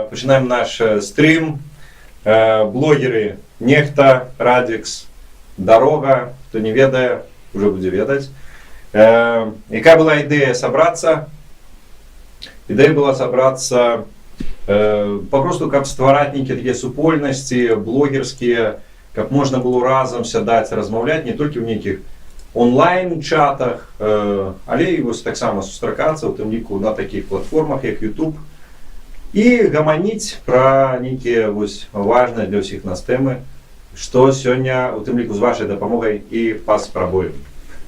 Починаем наш стрим. Блогеры Нехта, Радикс, Дорога, кто не ведае, уже будет ведать. Яка была идея собраться? Идея была собраться попросту как ствараць нейкія такія супольнасці блогерскія, каб можна было разам сядаць, размаўляць не толькі ў нейкіх онлайн-чатах, але і вось таксама сустракацца, у тым ліку на такіх платформах, як YouTube, і гаманіць пра нейкія вось важныя для ўсіх нас тэмы, што сёння у тым ліку з вашай дапамогай і паспрабуем.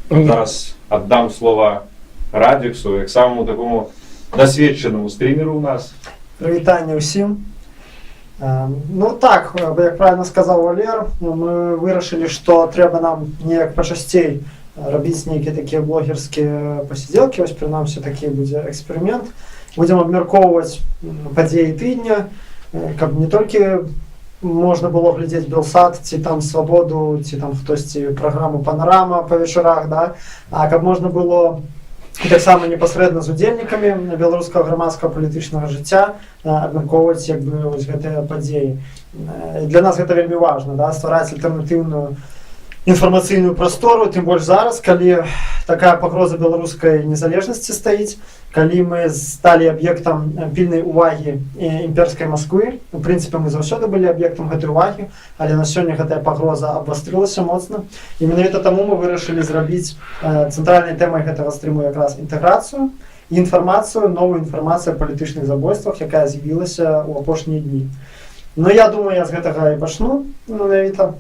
Зараз аддам слова Радиксу, як самому такому досведчаному стрімеру у нас. Привітання усім. Ну так, як правильно сказав Валер, ми вирішили, що треба нам неяк почастей робити нейкі такі блогерські посиділки, ось принаймні такий буде експеримент. Будемо обмірковувати події тижня, каб не тільки можна було глядіти Белсат, ці там Свободу, ці там хтось ці програму Панорама по вечорах, да? А каб можна було так само непосредньо з удзельнікамі беларускага грамадскага палітычнага жыцця абмяркоўваць як бы вось гэтыя падзеі. Для нас гэта вельмі важна, да? Ствараць альтэрнатыўную інфармацыйную прастору, тым больш зараз, калі такая пагроза беларускай незалежнасці стаіць, калі мы сталі аб'ектам пільнай увагі імперскай Масквы. У прынцыпе, мы заўсёды былі аб'ектам гэтай увагі, але на сёння гэтая пагроза абвастрылася моцна. І менавіта таму мы вырашылі зрабіць цэнтральнай тэмай гэтага стрыму якраз інтэграцыю і інфармацыю, новую інфармацыю о палітычных забойствах, якая з'явілася ў апошнія дні. Ну, я думаю, я з гэтага і пачну менавіта.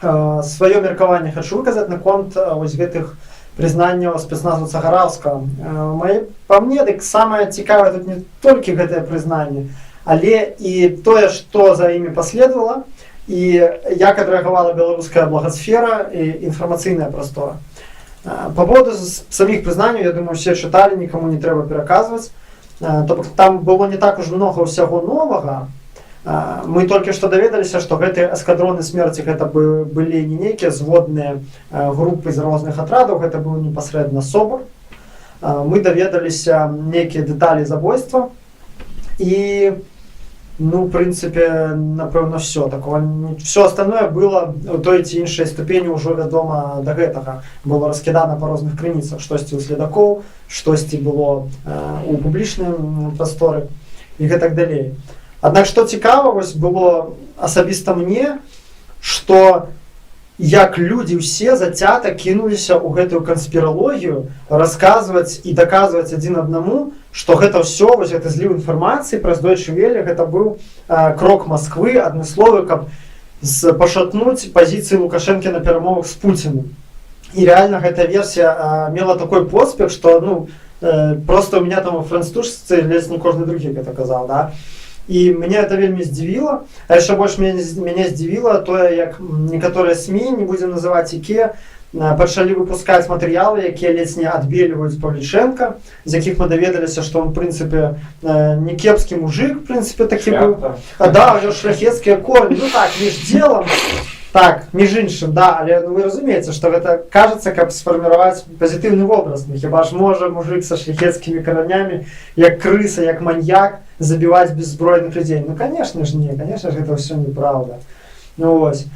Сваё меркаванне хочу выказаць наконт вось гэтых прызнанняў спецназу Цагараўскага. Па мне, дык самае цікавае тут не толькі гэтае прызнанне, але і тое, што за імі паследавала, і як адрэагавала беларуская благасфера і інфармацыйная прастора. Па поводу саміх прызнанняў, я думаю, усе чыталі, нікому не трэба пераказваць. Тобто там было не так уж много ўсяго новага. Мы толькі што даведаліся, што гэтыя эскадроны смерці гэта былі не нейкія зводныя групы з розных атрадаў, гэта быў непасрэдна СОБР. Мы даведаліся нейкія дэталі забойства і, ну, в прынцыпе, напэўна, все. Все остальное было у той ці іншай ступені ўжо вядома да гэтага. Было раскідана па розных крыніцах, штосьці ў следакоў, штосьці было у публічнай прасторы і гэтак далей. Аднак, што цікава вось было асабіста мне, што як людзі ўсе зацята кінуліся ў гэтую канспіралогію расказваць і даказваць адзін аднаму, што гэта ўсё, вось гэты зліў інфармацыі праз Deutsche Welle, гэта быў крок Масквы, адмысловы, каб пашатнуць пазіцыі Лукашэнкі на перамовах з Пуцінам. І рэальна гэтая версія мела такой поспех, што ну, проста у меня там у французцы ледзь не кожны другі гэта казаў, да? І мяне это вельмі здзівіла, а яшчэ больш мяне здзівіла тое, як некаторыя СМІ, не будзем называць якія, пачалі выпускаць матэрыялы, якія ледзь не адбельваюць Павлічэнка, з якіх мы даведаліся, што он, в прынцыпе, не кепскі мужик, в прынцыпе, такі быў. Да, у него шляхецкія корні, ну так, між делом, так, між іншым, да, але вы разумееце, што гэта кажацца, каб сфарміраваць пазітыўны вобраз. Хіба ж можа мужик са шляхецкімі каранямі, як крыса, як маньяк, забіваць беззбройных людзей? Ну, конечно ж не, конечно ж гэта ўсё неправда. Ну, вось.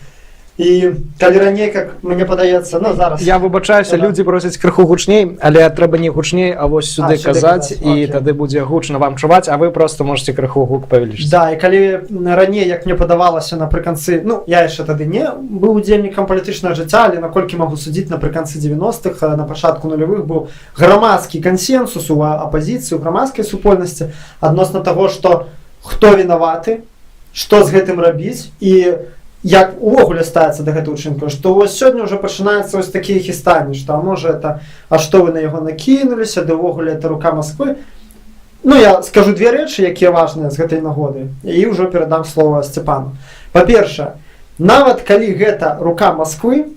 І калі раней, як мне падаецца, ну, зараз... Я выбачаюся, людзі просяць крыху гучней, але трэба не гучней, а вось сюды казаць, і тады будзе гучна вам чуваць, а вы просто можете крыху гук павялічыць. Да, і калі раней, як мне падавалася напрыканцы, ну, я яшчэ тады не быў удзельнікам палітычнага жыцця, але наколькі магу судзіць, напрыканцы 90-х, на пачатку нулявых быў грамадскі кансенсус у апазіцыі, у грамадскай супольнасці адносна таго, што хто вінаваты, што з гэтым рабіць, і як увогуле ставіцца да гэтай учынку, што вось сёння ўжо пачынаюцца вось такія хістанні, што а можа это, а што вы на яго накінуліся, да ўвогуле это рука Масквы. Ну, я скажу две рэчы, якія важныя з гэтай нагоды, і ўжо перадам слова Сцепану. Па-першае, нават калі гэта рука Масквы,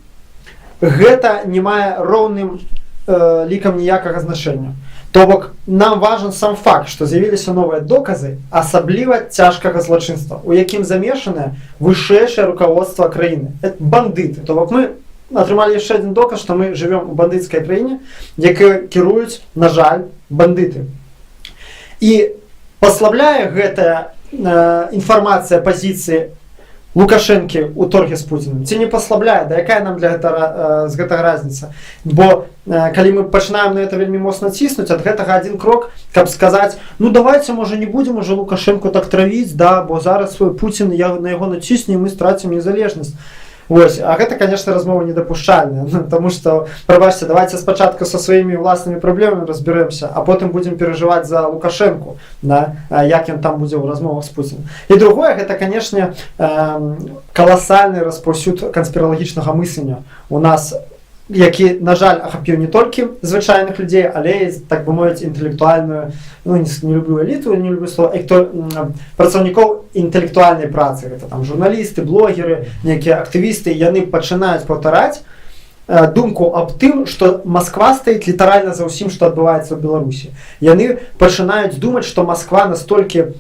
гэта не мае роўным лікам ніякага значэння. То бок, нам важен сам факт, што з'явіліся новыя доказы, асабліва цяжкага злачынства, у якім замешанае вышэйшае руководство краіны. Это бандыты. То бок, мы атрымалі яшчэ адзін доказ, што мы жывём у бандыцкай краіне, якія кіруюць, на жаль, бандыты. І паслабляе гэтая інфармацыя пазіцыі Лукашэнкі ў торге з Пуцінам, ці не паслабляе, да якая нам для гэтага, з гэтага разніца? Бо калі мы пачынаем на гэта вельмі моцна ціснуць, ад гэтага адзін крок, каб сказаць, ну давайте, можа, не будзем уже Лукашэнку так травіць, да, бо зараз Пуцін на яго націсне, і мы страцім незалежнасць. Вось, а гэта, конечно, размова недапушчальная, тому што, прабачце, давайте спачатку са сваімі ўласнымі праблемамі разбярэмся, а потым будзем перажываць за Лукашэнку, да, як ён там будзе ў размовах з Пуцінам. І другое, гэта, конечно, каласальны распаўсюд канспіралагічнага мыслення у нас, які, на жаль, ахапіў не толькі звычайных людзей, але і, так бы мовіць, інтэлектуальную, ну, не люблю эліту, не люблю слова, працаўнікоў інтэлектуальнай працы. Гэта там журналісты, блогеры, некія актывісты, яны пачынаюць паўтараць думку аб тым, што Масква стаіць літаральна за ўсім, што адбываецца ў Беларусі. Яны пачынаюць думаць, што Масква настолькі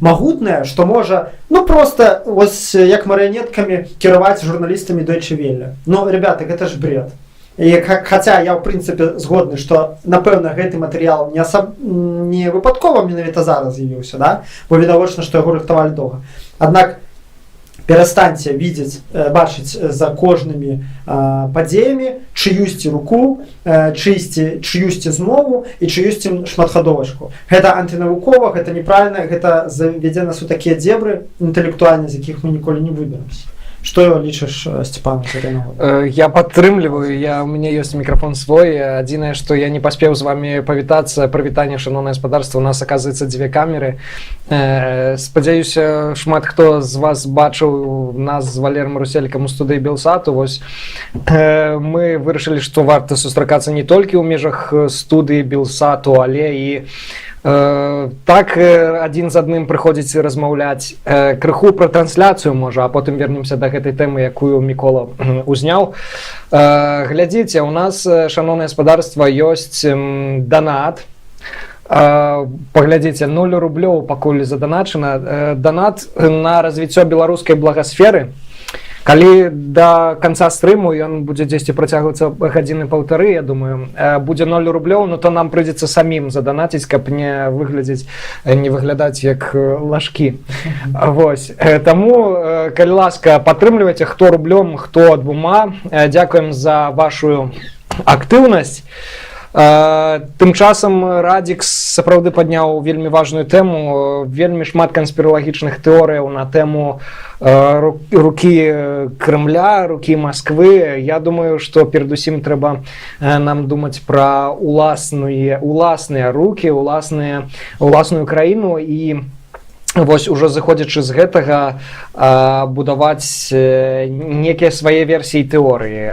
магутная, што можа, ну, просто, ось, як марыянеткамі кіраваць журналістамі Deutsche Welle. Ну, ребята, гэта ж бред. І, хаця я, ў прынцыпе, згодны, што, напэўна, гэты матэрыял не выпадкова менавіта зараз з'явіўся, да? Бо відавочна, што яго рыхтавалі доўга. Аднак, перастаньце бачыць за кожнымі падзеямі чыюсьці руку, чыюсьці змову і чыюсьці шматхадовачку. Гэта антынавукова, гэта неправільна, гэта завядзе нас у такія дзебры інтэлектуальныя, з якіх мы ніколі не выберемся. Что лічыш, Степан? Я падтрымліваю, у мяне ёсць мікрафон свой. Адзінае, што я не паспеў з вами павітацца. Прывітанне, шаноўнае гаспадарства. У нас, аказваецца, 2 камеры. Спадзяюся, шмат хто з вас бачыў нас з Валером Руселькам у студыі Белсату. Вось мы вырашылі, што варта сустракацца не толькі ў межах студыі Белсату, але і так адзін з адным прыходзіць размаўляць. Крыху пра трансляцыю, можа, а потым вернемся да гэтай тэмы, якую Мікола узняў. Глядзіце, у нас, шаноўнае гаспадарства, ёсць данат. Паглядзіце, 0 рублёў пакуль заданачана. Данат на развіццё беларускай благасферы. Калі да канца стрыму, ён будзе дзесьці працягвацца гадзіны 1,5, я думаю, будзе 0 рублёў, ну то нам прыйдзецца самім заданаціць, каб не выглядаць як лажкі. Вось. Таму, калі ласка, падтрымлівайце, хто рублём, хто 2. Дзякуем за вашу актыўнасць. Тым часам Радзікс сапраўды падняў вельмі важную тэму, вельмі шмат канспіралагічных тэорыяў на тэму рукі Крэмля, рукі Масквы. Я думаю, што перадусім трэба нам думаць пра уласныя рукі, уласную краіну і вось ужо заходзячы з гэтага будаваць некія свае версіі тэорыі.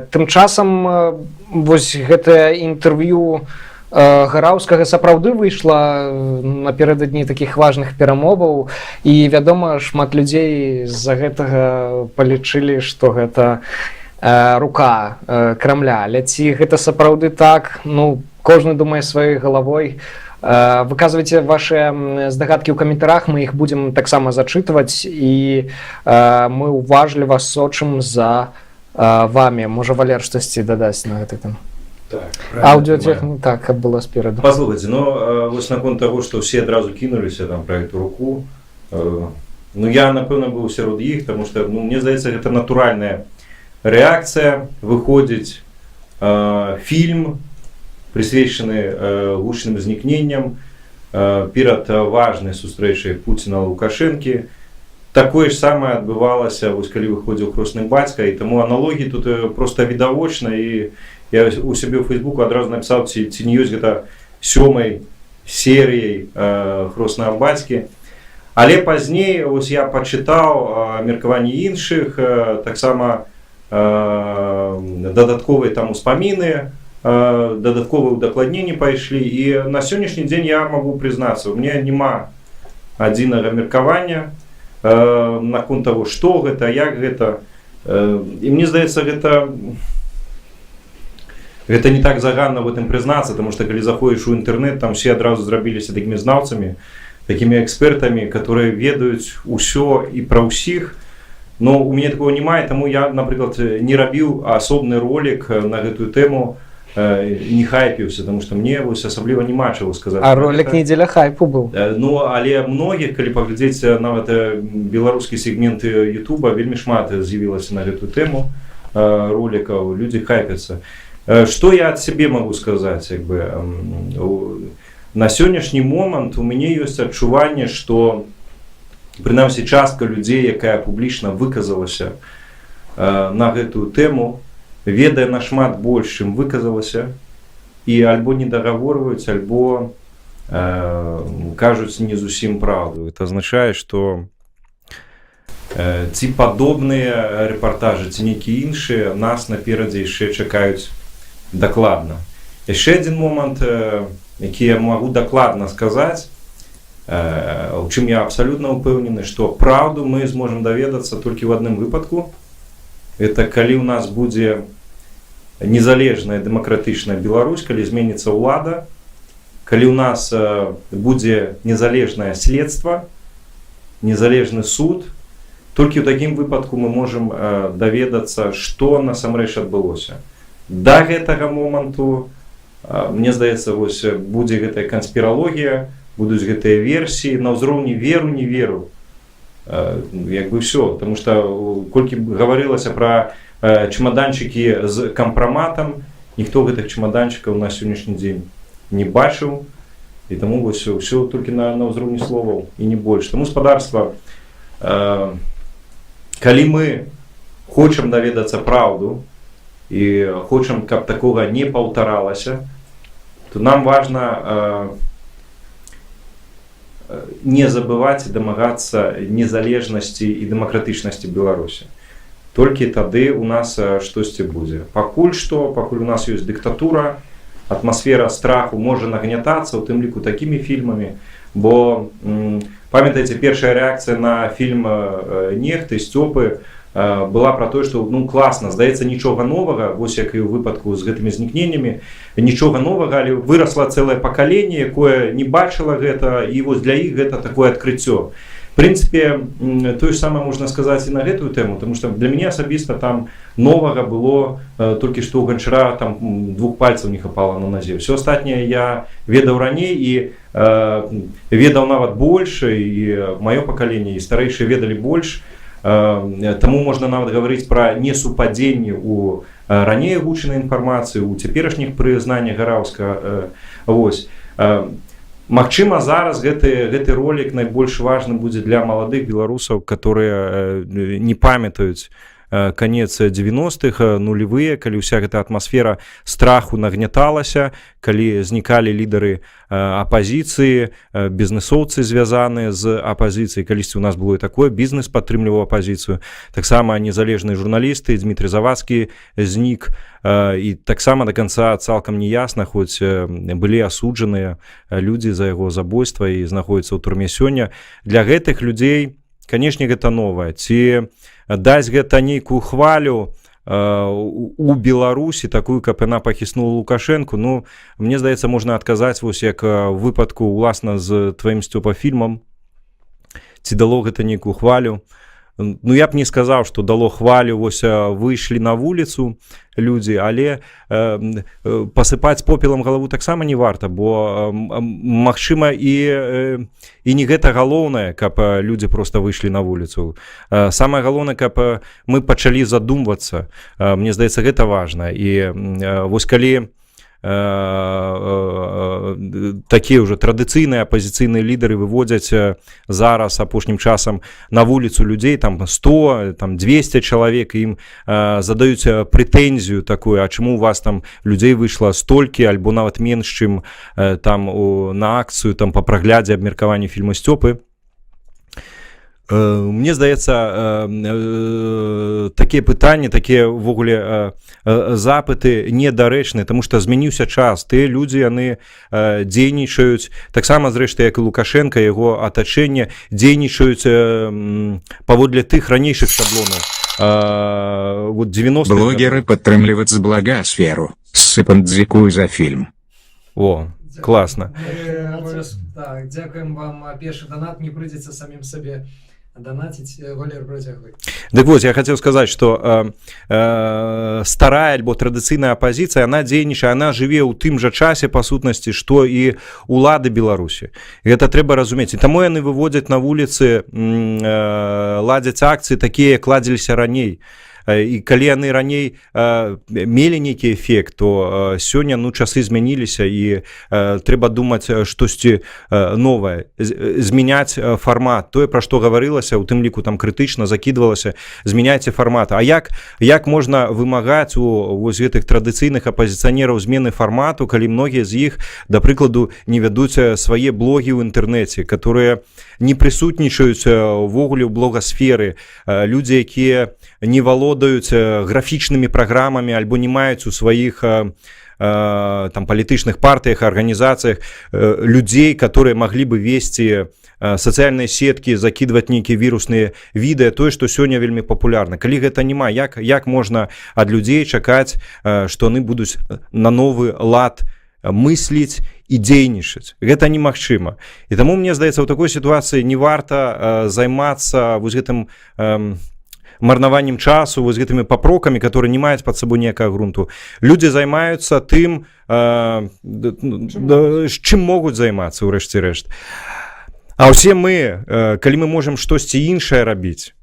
Тым часам вось гэтае інтэрв'ю Гараўскага сапраўды выйшла напярэдадні такіх важных перамоваў, і, вядома, шмат людзей з-за гэтага палічылі, што гэта рука Крамля. Але ці гэта сапраўды так? Ну, кожны думае сваёй галавой. Выказвайце ваши здагадкі ў каментарах, мы іх будзем таксама зачытваць, і мы уважліва сочым за вами. Можа, Валер штосьці дадаць на гэты там? Так, аўдыотехніка, так, каб было спераду. Паслухайце, ну, вось наконт таго, што ўсе адразу кінуліся там пра эту руку, ну, я, напэўна, быў сярод іх, таму што, ну, мне здаецца, гэта натуральная рэакцыя. Выходзіць фільм, прысвечаны гучным знікненням перад важнай сустрэчай Пуціна Лукашэнкі. Такое ж самае адбывалася, вось калі выходзіў хросны бацька, і таму аналогіі тут проста відавочна. І я у сябе ў Фейсбуку адразу напісаў, ці не ёсць гэта 7-й серыяй хроснага бацькі. Але пазней вось я пачытаў меркаванні іншых, таксама дадатковыя там успаміны, дадатковыя удакладненні пайшлі, і на сённяшні дзень я магу прызнацца, у меня няма адзінага меркавання наконт таго, што гэта, як гэта. І мне здаецца, гэта не так заганна в этом прызнацца, таму што калі заходзіш у інтэрнэт, там все адразу зрабіліся такімі знаўцамі, такімі экспертамі, которые ведаюць усё і пра ўсіх. Но у мяне такого немає, таму я, напрыклад, не рабіў асобны ролик на гэтую тэму. не хайпіўся, тому што мне вось асабліва няма чаго сказаць. А ролик «Неделя хайпу» был. Ну, але многіх, калі паглядзець нават беларускі сегмент Ютуба, вельмі шмат з'явілася на гэтую тэму роликаў, людзі хайпяцца. Што я ад сябе магу сказаць? Як бы, на сённяшні момант у мяне ёсць адчуванне, што прынамсі частка людзей, якая публічна выказалася на гэтую тэму, ведае нашмат больш, чым выказалася, і альбо не дагаворваюць, альбо кажуць не зусім праўду. Это азначае, што ці падобныя рэпартажы, ці нейкія іншыя нас наперадзе яшчэ чакаюць дакладна. Яшчэ адзін момант, які я магу дакладна сказаць, у чым я абсалютна ўпэўнены, што праўду мы зможам даведацца толькі ў адным выпадку. Это калі ў нас будзе незалежная дэмакратычная Беларусь, калі зменіцца ўлада, калі ў нас будзе незалежнае следства, незалежны суд, толькі ў такім выпадку мы можам даведацца, што насамрэч адбылося. Да гэтага моманту, мне здаецца, вось будзе гэтая канспіралогія, будуць гэтыя версіі на ўзроўні веру, не веру. Як бы все, потому что колькі гаварылася пра чемоданчики з кампраматам, ніхто гэтых чемоданчикаў на сённяшні дзень не бачыў, і таму вось все толькі на ўзроўні словаў і не больш. Таму спадарства, калі мы хочам даведацца праўду і хочам, каб такога не паўтаралася, то нам важна не забываць і дамагацца незалежнасці і дэмакратычнасці Беларусі. Толькі тады у нас штосьці будзе. Пакуль у нас ёсць дыктатура, атмасфера страху можа нагнятацца, у тым ліку такімі фільмамі, бо памятаеце, першая рэакцыя на фільм «Нехты» Сцёпы была пра тое, што ну класна, здаецца, нічога новага, вось як і ў выпадку з гэтымі знікненнямі, нічога новага, але вырасла цэлае пакаленне, якое не бачыла гэта, і вось для іх гэта такое адкрыццё. В прынцыпе, тое ж самае можна сказаць і на гэтую тэму, тому што для мяне асабіста там новага было толькі што ў Ганчара там 2 пальцаў не хапала на назе. Всё астатняе я ведаў раней і ведаў нават больш, і маё пакаленне, і старэйшыя ведалі больш. Таму можна нават гаварыць пра несупадзенне ў раней агучанай інфармацыі, у цяперашніх прызнаннях Гараўска. Магчыма, зараз гэты ролик найбольш важны будзе для маладых беларусаў, которые не памятаюць конец 90-х, нулевые, калі ўся гэта атмасфера страху нагняталася, калі знікалі лідары апазіцыі, бізнесоўцы звязаныя з апазіцыяй, калісьці у нас было і такое, бізнес падтрымліваў апазіцыю, таксама незалежныя журналісты, Дмітрий Завадскі знік, і таксама до конца цалкам не ясна, хоць былі асуджаныя людзі за яго забойства і знаходзяцца ў турме сёння. Для гэтых людзей, канешне, гэта новае. Ці даць гэта нейкую хвалю у Беларусі, такую, каб яна пахіснула Лукашэнку, ну, мне здаецца, можна адказаць, вось як у выпадку, уласна, з тваім Сцёпа фільмам, ці дало гэта нейкую хвалю. Ну, я б не сказаў, што дало хвалю, вось выйшлі на вуліцу людзі, але пасыпаць попелам галаву таксама не варта, бо магчыма і не гэта галоўнае, каб людзі проста выйшлі на вуліцу. Самае галоўнае, каб мы пачалі задумвацца. Мне здаецца, гэта важна. І вось калі такія ўжо традыцыйныя апазіцыйныя лідары выводзяць зараз апошнім часам на вуліцу людзей, там 100, там 200 чалавек, ім задаюць прэтэнзію такую, а чаму у вас там людзей выйшла столькі, альбо нават менш, чым там на акцыю там па праглядзе абмеркавання фільма Сцёпы. Мне здаецца, такія пытанні, такія ўвогуле запыты недарэчныя, таму што змяніўся час. Тыя людзі, яны дзейнічаюць, таксама, зрэшты, як і Лукашенко, яго атачэнне, дзейнічаюць паводле тых ранейшых шаблонаў. Вот 90-х... Блогеры падтрымліваюць благасферу. Сыпан дзікую за фільм. О, класна. Так, дзякуем вам. Першы донат, не прыйдзецца самім сабе Донатить, Валер, протягивай. Так вот, я хотел сказать, что старая альбо традыцыйная апозіцыя, она дзейнічае, она жыве ў тым жа часе па сутнасці, што і улады Беларусі. І гэта трэба разумець. І таму яны выводзяць на вуліцы, ладзяць акцыі такія, як ладзіліся раней. І калі яны раней мелі нейкі эфект, то сёння часы змяніліся і трэба думаць штосьці новае, змяняць фармат. Тое, пра што гаварылася, у тым ліку там крытычна закідвалася, змяняйце фармат. А як можна вымагаць у вось гэтых традыцыйных апазіцыянераў змены фармату, калі многія з іх, да прыкладу, не вядуць свае блогі ў інтэрнэце, которые не прысутнічаюць увогуле ў блогасферы, людзі, якія не валодаюць графічнымі праграмамі альбо не маюць у сваіх там палітычных партыях, арганізацыях людзей, которые маглі бы весці сацыяльныя сеткі, закідваць нейкія вірусныя відэа, тое, што сёння вельмі папулярна. Калі гэта няма, як можна ад людзей чакаць, што яны будуць на новы лад мысліць і дзейнічаць? Гэта немагчыма. І таму, мне здаецца, ў такой сітуацыі не варта займацца вось гэтым марнаваннем часу, вось гэтымі папрокамі, которые не маюць пад сабой ніякага грунту. Людзі займаюцца тым, чым могуць займацца, ўрэшце рэшт. А ўсе мы, калі мы можам штосьці іншае рабіць,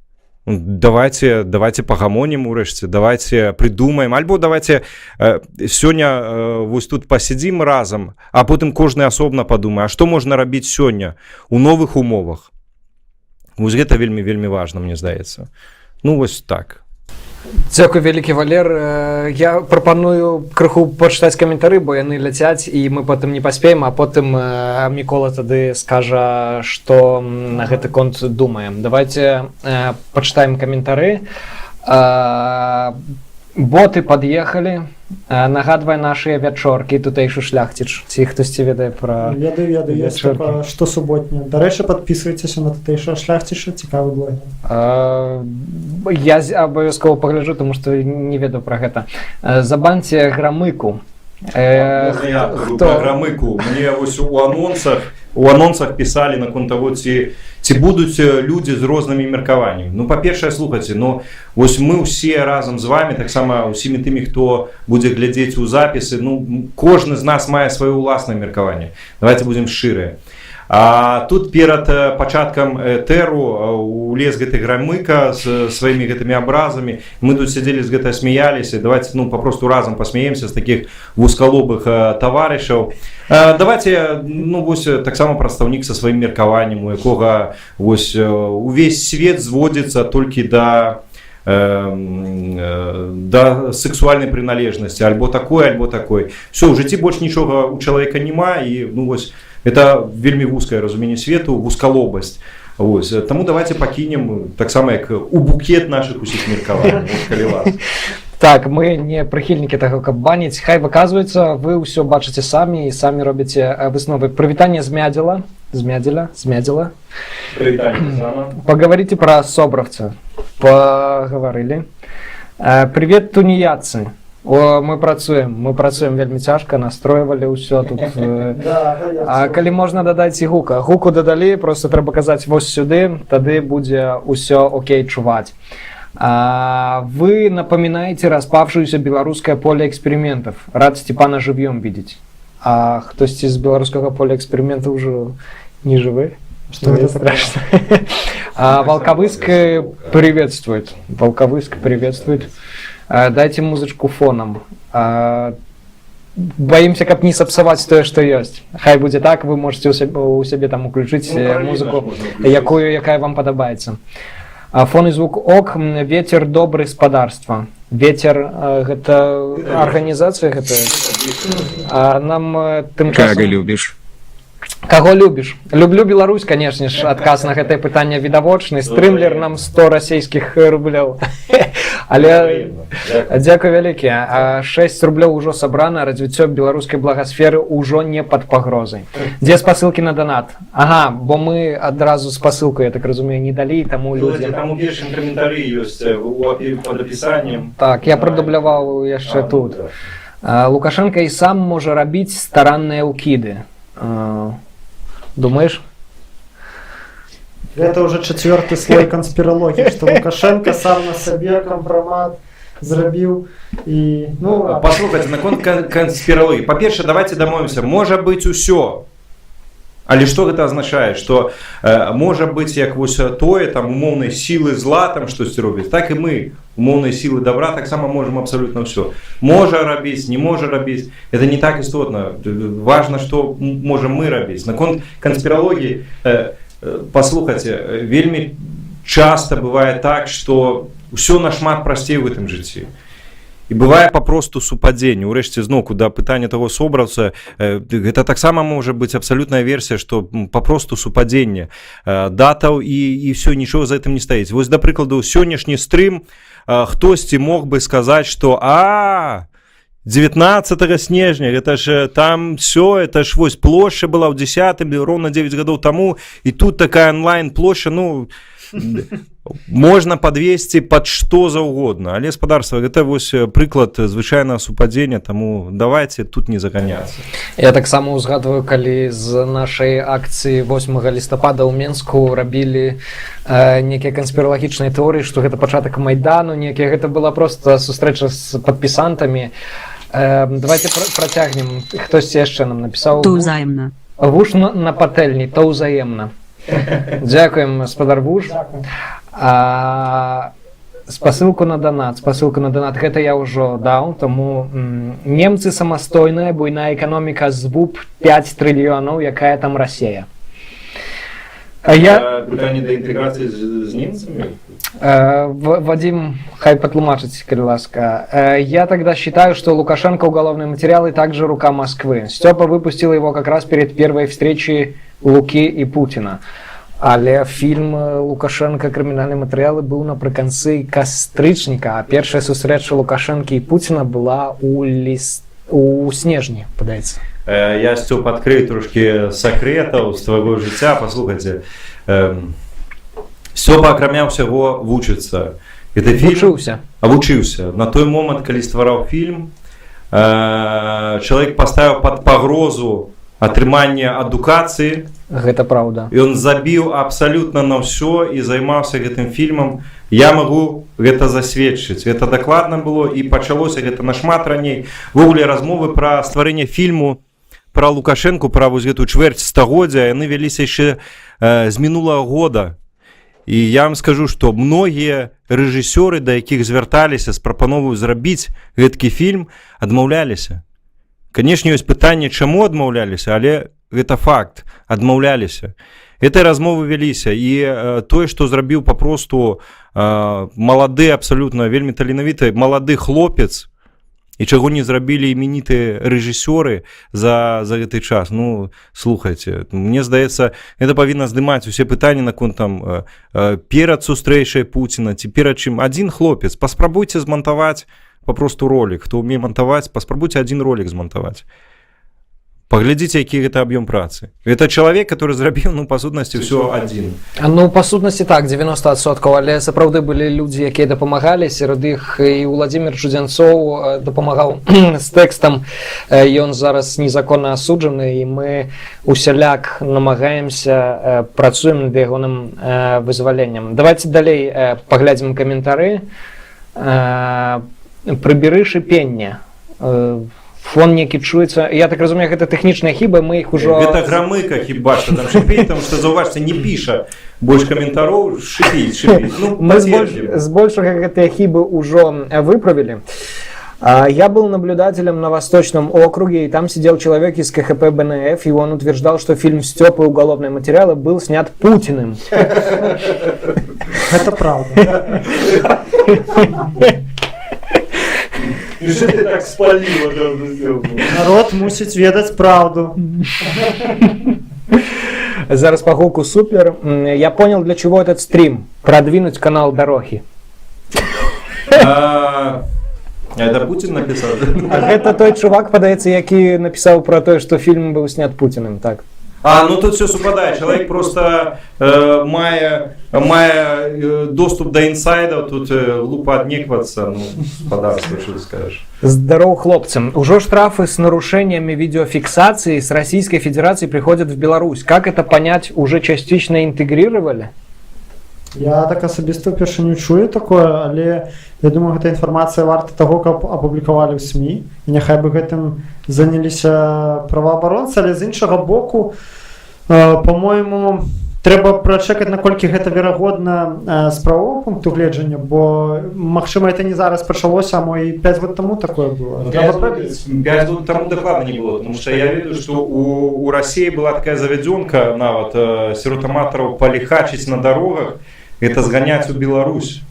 давайте пагамонім урэшце, давайте прыдумаем, альбо давайте сёння вось тут пасядзім разам, а потым кожны асобна падумае, а што можна рабіць сёння у новых умовах. Вось гэта вельмі важна, мне здаецца. Вось так. Дзякуй вялікі, Валер. Я прапаную крыху пачытаць каментары, бо яны ляцяць і мы потым не паспеем, а потым Мікола тады скажа, што на гэты конт думаем. Давайте пачытаем каментары. Боты пад'ехалі, нагадвае нашыя вячоркі, тутэйшы шляхціч. Ці хтосьці ведае пра... Ведаю, ёсць такое, што суботня. Дарэчы, падпісвайцеся на тутэйшага шляхціча, цікавы блог. Я абавязкова пагляджу, тому што не ведаю пра гэта. Забаньце Грамыку. Я про Грамыку. Мне вось у анонсах пісалі наконт таго, ці будуць людзі з рознымі меркаваннямі. Па-першае, слухайце, вось мы ўсе разам з вами, таксама усімі тымі, хто будзе глядзець у запісы, кожны з нас мае сваё ўласнае меркаванне. Давайте будзем шчырыя. А тут перад пачаткам этэру улез гэты Грамыка з сваімі гэтымі абразамі. Мы тут сядзелі з гэта смяяліся. Давайте папросту разам пасмеемся з такіх вузкалобых таварышаў. Давайте, вось таксама прадстаўнік са сваім меркаваннем, у якога вось увесь свет зводзіцца толькі да сексуальнай прыналежнасці, альбо такой. Все, у жыцці больш нічога у чалавека няма, і вось это вельмі вузкае разуменне свету, вузкалобасць. Таму давайте пакінем таксама як у букет нашых усіх меркаванняў, калі ласка. Так, мы не прыхільнікі таго, каб баніць. Хай выказваецца, вы ўсё бачыце самі і самі робіце высновы. Прывітанне Змядзіла. Прывітанне зама. Паговорите пра Собравца. Паговорылі. Привет, тунеядцы. Мы працуем вельмі цяжка, настройвалі ўсё тут. А калі можна дадаць і гука. Гуку дадалі, просто трэба казаць вось сюды, тады будзе ўсё окей чуваць. Вы напоминаете распавшееся белорусское поле экспериментов. Рад Степана живьем видеть. А хтосьці з белорусского поля экспериментов уже не живы? Что это страшно? Волковыск приветствует. Дайте музычку фоном. Боимся, каб не сапсаваць тое, што ёсць. Хай будзе так, вы можете у сябе там уключыць музыку, якая вам падабаецца. Фон і звук ок, ветер добры спадарства. Ветер гэта арганізацыя гэтая. Нам тым часам... Каго любіш? Каго любіш? Люблю Беларусь, конечно ж, адказ на гэтае пытанне відавочны. Стрымлер нам 100 расійскіх рублёў. Але дзякуй вялікі. 6 рублёў ужо сабрана, развіццё беларускай благасферы ўжо не пад пагрозай. Дзе спасылкі на донат? Ага, бо мы адразу спасылку, я так разумею, не далі, таму людзі... Там у першым каментары ёсць пад апісаннем. Так, я прадубляваў яшчэ тут. Лукашенко і сам можа рабіць старанныя ўкіды. Думаешь? Это уже 4-й слой конспирологии, что Лукашенко сам на себе компромат зрабіў. І, ну, Паслухайце, наконт канспіралогіі. Па-перше, давайте дамовімся, можа быць усё. Але што гэта азначае? Што можа быць як вось тое, там умоўнай сілы зла там штосьці робіць, так і мы умоўнай сілы добра таксама можам абсалютна ўсё. Можа рабіць, не можа рабіць. Это не так істотна. Важна, што можам мы рабіць. Наконт канспіралогіі, паслухайце, вельмі часта бывае так, што ўсё нашмат прасцей у гэтым жыцці. І бывае папросту супадзенне. Урэшце зноўку да пытання таго собраўца, гэта таксама можа быць абсалютная версія, што папросту супадзенне датаў і ўсё, нічога за гэтым не стаіць. Вось, да прыкладу, сённяшні стрым хтосьці мог бы сказаць, што 19 снежня, гэта ж там все, это ж вось плошча была ў 10-м, роўна 9 гадоў таму, і тут такая онлайн плошча, ну, можна падвесці пад што заўгодна. Але, спадарства, гэта вось прыклад звычайнага супадзення, таму давайте тут не заганяцца. Я таксама узгадваю, калі з нашай акцыі 8 лістапада ў Менску рабілі некія канспіралагічныя тэорыі, што гэта пачатак Майдану, некія, гэта была проста сустрэча з падпісантамі. Давайте працягнем. Хтосьці яшчэ нам напісаў. То ўзаемна. Вуш на патэльні, то ўзаемна. Дзякуем, спадар Вуш. Спасылку на донат, гэта я ўжо даў, таму немцы самастойная, буйная эканоміка з ВУП 5 трыльёнаў, якая там Расія. Пытанне да інтэграцыі з немцамі? Вадим, хай патлумачыць, калі ласка. Я тогда считаю, что Лукашенко уголовный материал и также рука Москвы. Степа выпустил его как раз перед первой встречей Луки и Путина. Але фільм Лукашенко крымінальныя матэрыялы быў напрыканцы кастрычніка, а першая сустрэча Лукашенко і Пуціна была у снежні, падаецца. Я Стёп адкрыю трошкі сакрэтаў з твайго жыцця. Паслухайце, Стёпа акрамя ўсяго вучыцца. Вучыўся. На той момант, калі ствараў фільм, чалавек паставіў пад пагрозу атрымання адукацыі. Гэта праўда. І ён забіў абсалютна на ўсё і займаўся гэтым фільмам. Я магу гэта засведчыць. Гэта дакладна было і пачалося гэта нашмат раней. Ввогуле размовы пра стварэнне фільму пра Лукашэнку, пра вось гэтую чвэрць стагоддзя, яны вяліся яшчэ з мінулага года. І я вам скажу, што многія рэжысёры, да якіх звярталіся з прапановаю зрабіць гэткі фільм, адмаўляліся. Канешне, ёсць пытанне, чаму адмаўляліся, але гэта факт, адмаўляліся. Гэтай размовы вяліся, і тое, што зрабіў папросту малады, абсалютна вельмі таленавіты малады хлопец, і чаго не зрабілі іменітыя рэжысёры за гэты час. Ну, слухайце, мне здаецца, гэта павінна здымаць усе пытанні наконт там перад сустрэчай Пуціна ці перад чым. Адзін хлопец, паспрабуйце змантаваць папросту ролик. Хто ўмее мантаваць, паспрабуйце адзін ролик змантаваць. Паглядзіце, які гэта аб'ём працы. Гэта чалавек, который зрабіў, ну, па сутнасці, ўсё адзін. Ну, па сутнасці так, 90%, але сапраўды былі людзі, якія дапамагалі, сярод іх і Владзімир Чудзянцоў дапамагаў з тэкстам. Ён зараз незаконна асуджаны, і мы усяляк намагаемся, працуем над ягоным вызваленнем. Давайте далей паглядзім каментары. Прыберы шыпенне. Фон некі чуецца. Я так разумею, гэта тэхнічная хіба, мы іх ужо... Гэта грамыка хіба, што там шыпіць, тому што, заўважце, не піша больш каментароў, шыпіць. Ну, мы збольшага гэтыя хібы ўжо выправілі. Я был наблюдателем на Восточном округе, и там сидел человек из КХП БНФ, и он утверждал, что фильм «Стёпа. Уголовные материалы» был снят Путиным. Это правда. І що ти так спалив одразу зробив? Народ мусить ведаць правду. Зараз по гуку супер. Я понял, для чего этот стрим. Продвинуть канал Дороги. Это Путин написал? Это той чувак, падаецца, які написал про то, что фильм был снят Путиным, так? Ну тут все супадае. Чалавек просто мае доступ до інсайдаў, тут глупо аднеквацца, ну, спадарства, что ты скажешь. Здорово, хлопцам. Уже штрафы с нарушениями видеофиксации с Российской Федерации приходят в Беларусь. Как это понять, уже частично интегрировали? Я так асабіста ўпершыню чую такое, але я думаю, гэта інфармацыя варта таго, каб апублікавалі ў СМІ. І няхай бы гэтым заняліся праваабаронцы, але з іншага боку, по-мойму, трэба прачекаць, наколькі гэта верагодна з правового пункту гледжання, бо, магчыма, это не зараз пачалося, а мо і 5 год таму такое было. 5 год тому докладно не было, потому что я ведаю, что у России была такая заведенка, нават, сиротаматаров полихачить на дорогах, это сгонять в Беларусь.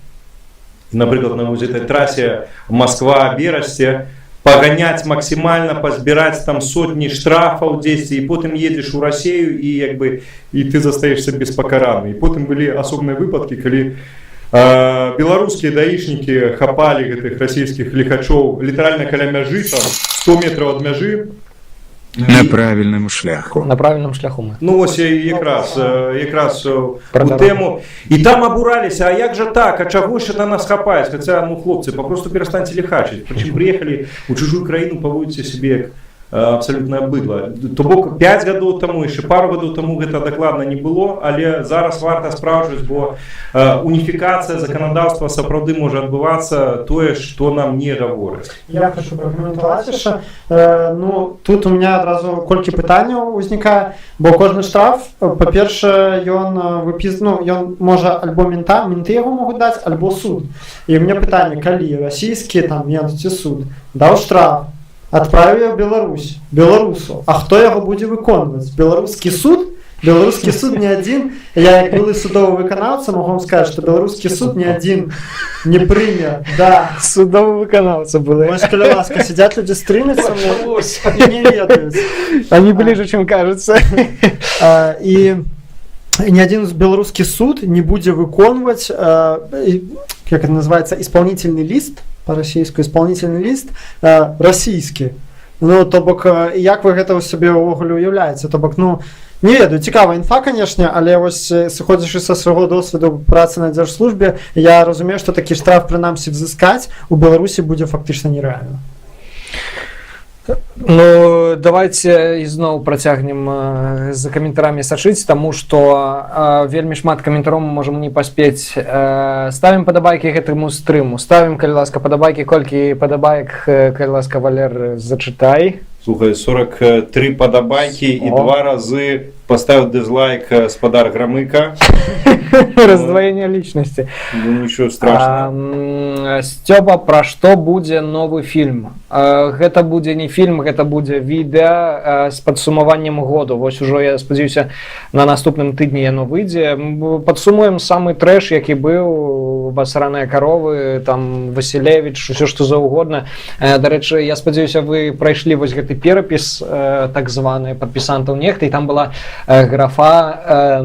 Например, на вот этой трассе Москва-Берасте, погонять максимально, позбирать там сотни штрафов здесь, и потом едешь в Россию, и ты застаешься без покараны. И потом были особые выпадки, когда белорусские даишники хапали этих российских лихачов литерально каля мяжи, там 100 метров от мяжи. На правильному шляху. На правильному шляху ми. Ну ось якраз у тему. І там обуралися, а як же так, а чого ще на нас хапають? Хоча, ну хлопці, попросту перестаньте лихачить. Причем приехали у чужую країну, поводите себе як абсолютное быдло. То бок 5 гадоў тому, еще пару гадоў тому гэта докладно не было, але зараз варта спраўджваць, бо уніфікацыя заканадаўства сапраўды можа адбывацца тое, што нам не гавораць. Я хочу пракаментаваць яшчэ. Ну, тут у меня адразу колькі пытанняў узнікае, бо кожны штраф, па-першае, ён можа альбо менты яго могуць даць, альбо суд. І у меня пытанне, калі расійскі там мент ці суд даў штраф, адправіў Беларусь, беларусу, а хто яго будзе выконваць? Беларускі суд? Беларускі суд не адзін. Я, як былы судовы выканаўца, могу вам сказаць, што беларускі суд не адзін не прыме. Да. Судовы выканаўца былы. Вось, каля ласка, сядзяць людзі стрымяцца і не ведаюць. Они ближе, чем кажется. І ни один белорусский суд не будет выконваць, как это называется, исполнительный лист, по-расійску исполнительный лист расійскі. Ну, то бок, як вы гэта ў сабе ўвогуле уяўляеце? То бок, ну, не ведаю, цікавая інфа, канешне, але вось, сыходзячы са свайго досвіду працы на дзяржслужбе, я разумею, што такі штраф, прынамсі, взыскаць у Беларусі будзе фактычна нерэальна. Ну, давайте ізноў працягнем за каментарамі сачыць, таму што вельмі шмат каментароў мы можам не паспець. Ставім падабайкі гэтаму стрыму. Ставім, калі ласка, падабайкі, колькі падабаек, калі ласка, Валер, зачытай. Слухай, 43 падабайкі і 2 разы поставил дизлайк спадар Громыка. Раздвоение личности. Ну, ничего страшного. Стёпа, про что будет новый фильм? Это будет не фильм, это будет видео с подсумованием года. Вот уже, я сподіваюся, на наступном тыдні оно выйдзе. Подсумуем самый трэш, який был, басараныя коровы, там, Василевич, все что за угодно. До речі, я сподіваюся, вы пройшли вот гэты перапіс, так званы, падпісантаў нехта, і там была графа,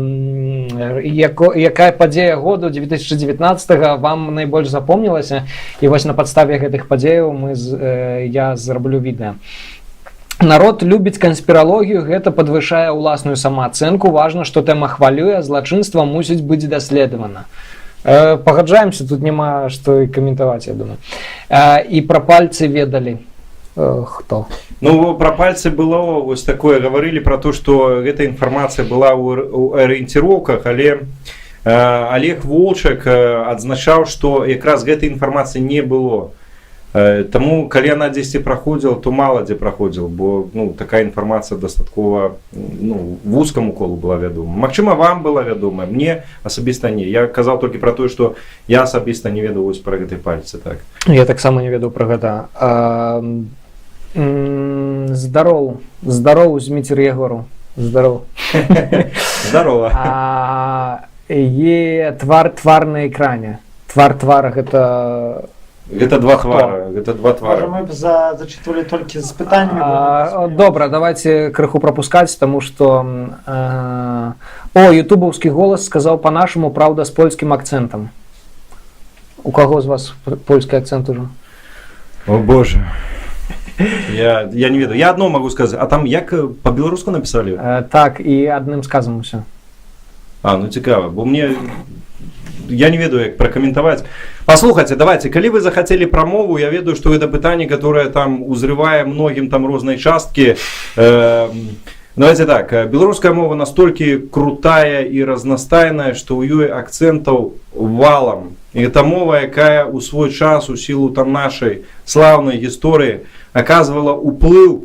якая падзея году 2019 вам найбольш запомнілася, і вось на падставе гэтых падзеяў я зраблю відэа. Народ любіць канспіралогію, гэта падвышае ўласную самаацэнку, важна, што тэма хвалюе, злачынства мусіць быць даследавана. Пагаджаемся, тут няма што і каментаваць, я думаю. І пра пальцы ведалі. Хто? Ну, про пальцы было вот такое, говорили про то, что эта информация была у ориентировках, але Олег Волчак адзначаў, что как раз этой информации не было. Тому, калі она здесь проходила, то мало где проходил, бо ну, такая информация дастаткова ну, вузкому колу была вядома. Магчыма, вам была вядома, мне асабіста не. Я казаў толькі про то, что я асабіста не ведаў про гэты пальцы. Так. Я таксама не ведаў про гэта. Здорово, Зміцер Егору. Здорово. Здорово. Твар на экране. Твар гэта... Гэта два твара. Гэта два твара. Мы зачитывали только с пытаннями. Добра, давайте крыху пропускать, потому что ютубовский голос сказал по-нашему, правда, с польским акцентом. У кого из вас польский акцент уже? О боже. Я не ведаю. Я одно могу сказать. А там як по-беларуску написали? Так, и одним сказом все. Ну цікаво, бо мне... Я не ведаю, як пракаментаваць. Паслухайце, давайте, калі вы захацелі пра мову, я ведаю, што гэта пытанне, которое там узрывае многім там рознай часткі. Давайте так, беларуская мова настолько крутая и разнастайная, что у ёй акцентов валом. И это мова, якая у свой час, у силу там нашей славной истории, оказывала уплыв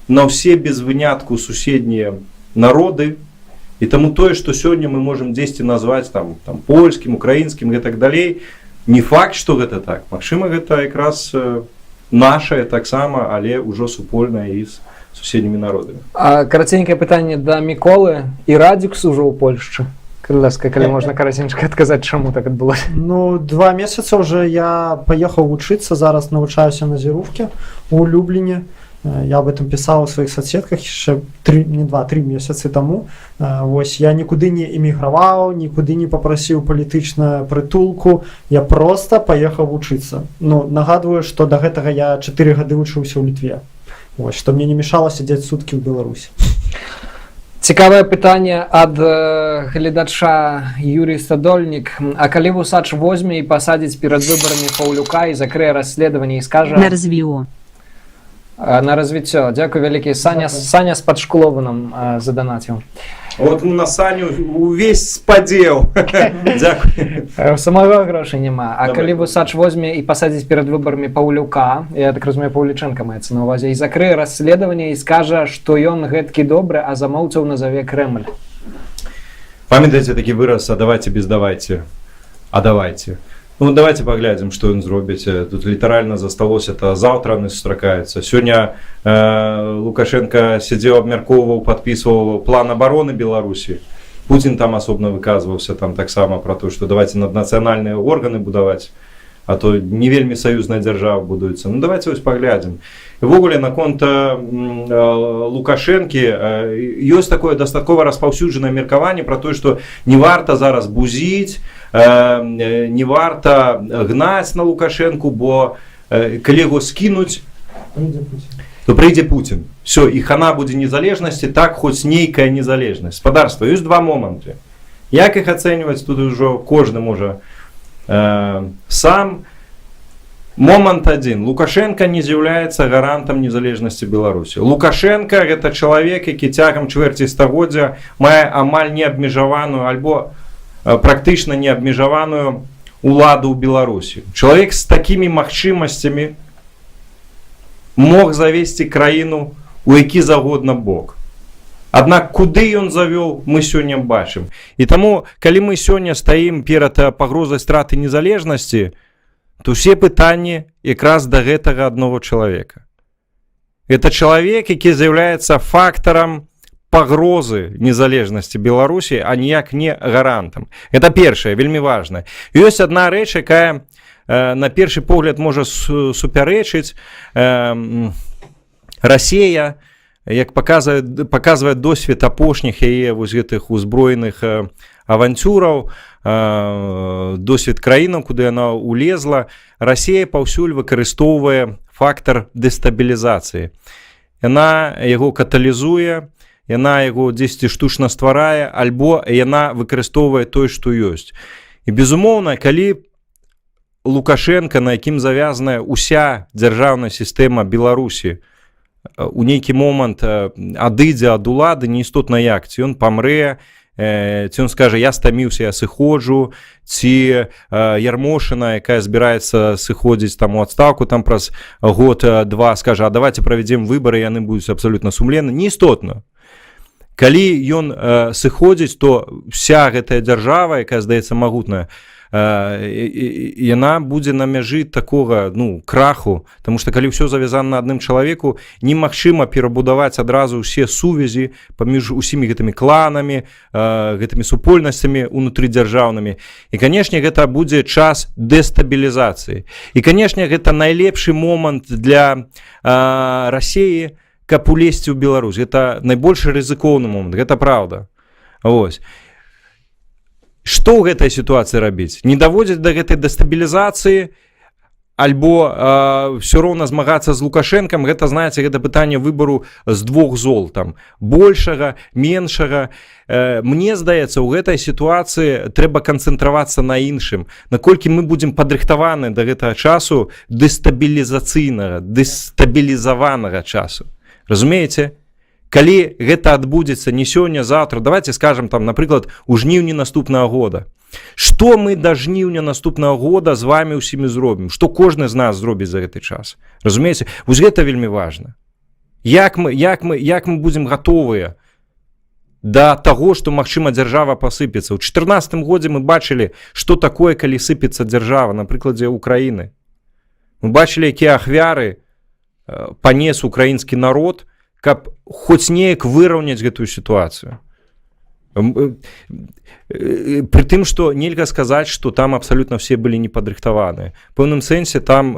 на все без вынятку суседние народы. И тому тое, что сегодня мы можем 10 назвать там польским, украинским и так далее, не факт, что это так. Магчыма, это как раз наше так само, але уже супольное и с суседними народами. А караценькае пытанне да Міколы і Радзікс ужо ў Польшчы. Ласка, калі можна караценька адказаць, чаму так адбылося? Ну, 2 месяца уже я поехал учиться, зараз навучаюся на Зірувке у Любліні. Я об этом писал в своих соцсетках еще 3 месяцы тому. Вось, я никуда не эміграваў, никуда не попросил палітычную притулку, я просто поехал учиться. Ну, нагадываю, что до гэтага я 4 гады учился в Литве. Вось, что мне не мешало сидеть сутки в Беларуси. Цікавае пытанне ад гледача Юрій Стадольнік. А калі Вусач возьме і пасадзіць перад выбарамі Паўлюка і закрые расследаванне і скажа... На развіо. На развіццё. Дзякуй вялікі. Саня з-пад Шклову нам заданаціў. Вот на Саню увесь спадзеў. Дзякуй. Самого грошай няма. А Давай. калі Вусач возьме і пасадзіць перад выбарамі Паўлюка, я так разумею, Паўлічэнка маецца на ўвазе, і закрые расследаванне і скажа, што ён гэткі добры, а замоўцаў назаве Крэмль. Памятаеце такі выраз, а давайте без давайте. А давайте. Ну, давайте поглядим, что он зробіць. Тут літаральна засталося, это заўтра не сустракаецца. Сёння Лукашенко сидзеў, абмяркоўваў, падпісваў план обороны Беларусі. Путин там асобна выказваўся там таксама про то, что давайте наднацыянальныя органы будаваць, а то не вельмі саюзная дзяржава будуецца. Ну, давайте вось поглядим. І ввогуле наконт Лукашэнкі ёсць такое дастаткова распаўсюджанае меркаванне про то, что не варта зараз бузіць, не варта гнаць на Лукашенку, бо калі яго скінуць, то прыйдзе Путин. Все, і хана будзе незалежнасці, так хоць нейкая незалежнасць. Спадарства, ёсць 2 моманты. Як іх ацэньваць, тут ужо кожны можа сам. Момент 1. Лукашенко не з'яўляецца гарантам незалежнасці Беларусі. Лукашенко гэта чалавек, які цягам чвэрці стагоддзя мае амаль неабмежаваную альбо практычна неабмежаваную уладу ў Беларусі. Чалавек з такімі магчымасцямі мог завесці краіну у які загодна бок. Аднак куды ён завёў, мы сёння бачым. І таму, калі мы сёння стаім перад пагрозай страты незалежнасці, то все пытанні якраз да гэтага аднаго чалавека. Это чалавек, які з'яўляецца фактарам пагрозы незалежнасці Беларусі, а ніяк не гарантам. Это першае, вельмі важнае. Ёсць адна рэч, якая на першы погляд можа супярэчыць. Расія, як паказвае досвед апошніх яе вось гэтых узброеных авантюраў, досвед краінаў, куды яна улезла, Расія паўсюль выкарыстоўвае фактар дэстабілізацыі. Яна яго каталізуе, яна яго дзесьці штучна стварае, альбо яна выкарыстоўвае той, што ёсць. І безумоўна, калі Лукашенко, на якім завязаная ўся дзяржаўная сістэма Беларусі, у нейкі момант адыдзе ад улады, неістотна як, ці ён памрэ, ці ён скажа, я стаміўся, я сыходжу, ці Ярмошына, якая збіраецца сыходзіць там у адстаўку там праз год-два, скажа, а давайте правядзем выбары, яны будуць абсалютна сумленны, неістотна. Калі ён сыходзіць, то вся гэтая дзяржава, якая здаецца магутная, яна будзе на мяжы такога, ну, краху, тому што калі ўсё завязана на адным чалавеку, немагчыма перабудаваць адразу ўсе сувязі паміж усімі гэтымі кланамі, гэтымі супольнасцямі унутры дзяржаўнымі. І, канешне, гэта будзе час дэстабілізацыі. І, канешне, гэта найлепшы момант для Расіі, каб улезці ў Беларусь. Гэта найбольш рызыкоўны момант, гэта праўда. Вось. Што ў гэтай сітуацыі рабіць? Не даводзіць да гэтай дэстабілізацыі, альбо все роўна змагацца з Лукашэнкам, гэта, знаеце, гэта пытанне выбару з 2 зол, там, большага, меншага. Мне здаецца, у гэтай сітуацыі трэба канцэнтравацца на іншым. Наколькі мы будзем падрыхтаваны да гэтага часу дэстабілізацыйнага, дэстабілізаванага часу. Разумееце? калі гэта адбудзецца не сёння, завтра, давайте скажем там, напрыклад, у жніўні наступнага года. Што мы да жніўня наступнага года з вами ўсімі зробім? Што кожны з нас зробіць за гэты час? Разумееце? Вось гэта вельмі важна. Як мы будзем гатовыя да таго, што, магчыма, дзяржава пасыпецца. У 2014 годзе мы бачылі, што такое, калі сыпецца дзяржава, на прыкладзе Украіны. Мы бачылі, якія ахвяры панес украінскі народ, каб хоць неяк выраўняць гэтую сітуацыю. Пры тым, што нельга сказаць, што там абсалютна все былі не падрыхтаваныя. У пэўным сэнсе там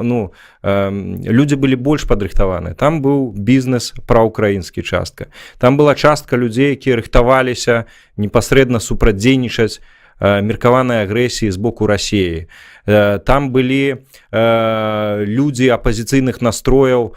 людзі былі больш падрыхтаваныя. Там быў бізнес праўкраінскі частка. Там была частка людзей, якія рыхтаваліся непасрэдна супрацьдзейнічаць меркаванай агрэсіі з боку Расіі. Там былі людзі апазіцыйных настрояў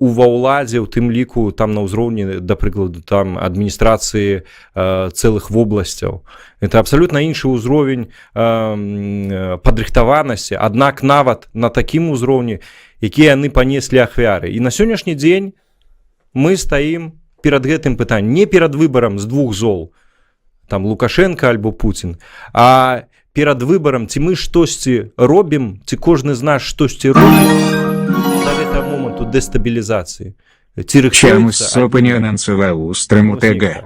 ва ўладзе, у тым ліку там на ўзроўні, да прыкладу, там адміністрацыі цэлых вобласцяў. Это абсалютна іншы ўзровень падрыхтаванасці, аднак нават на такім узроўні, якія яны панеслі ахвяры. І на сённяшні дзень мы стаім перад гэтым пытаннем, не перад выбарам з двух зол, там Лукашенко альбо Путін, а перад выбарам, ці мы штосьці робім, ці кожны з нас штосьці робіць да гэтага моманту дэстабілізацыі. Чамусь сопані анансаваў у стрыму ТГ.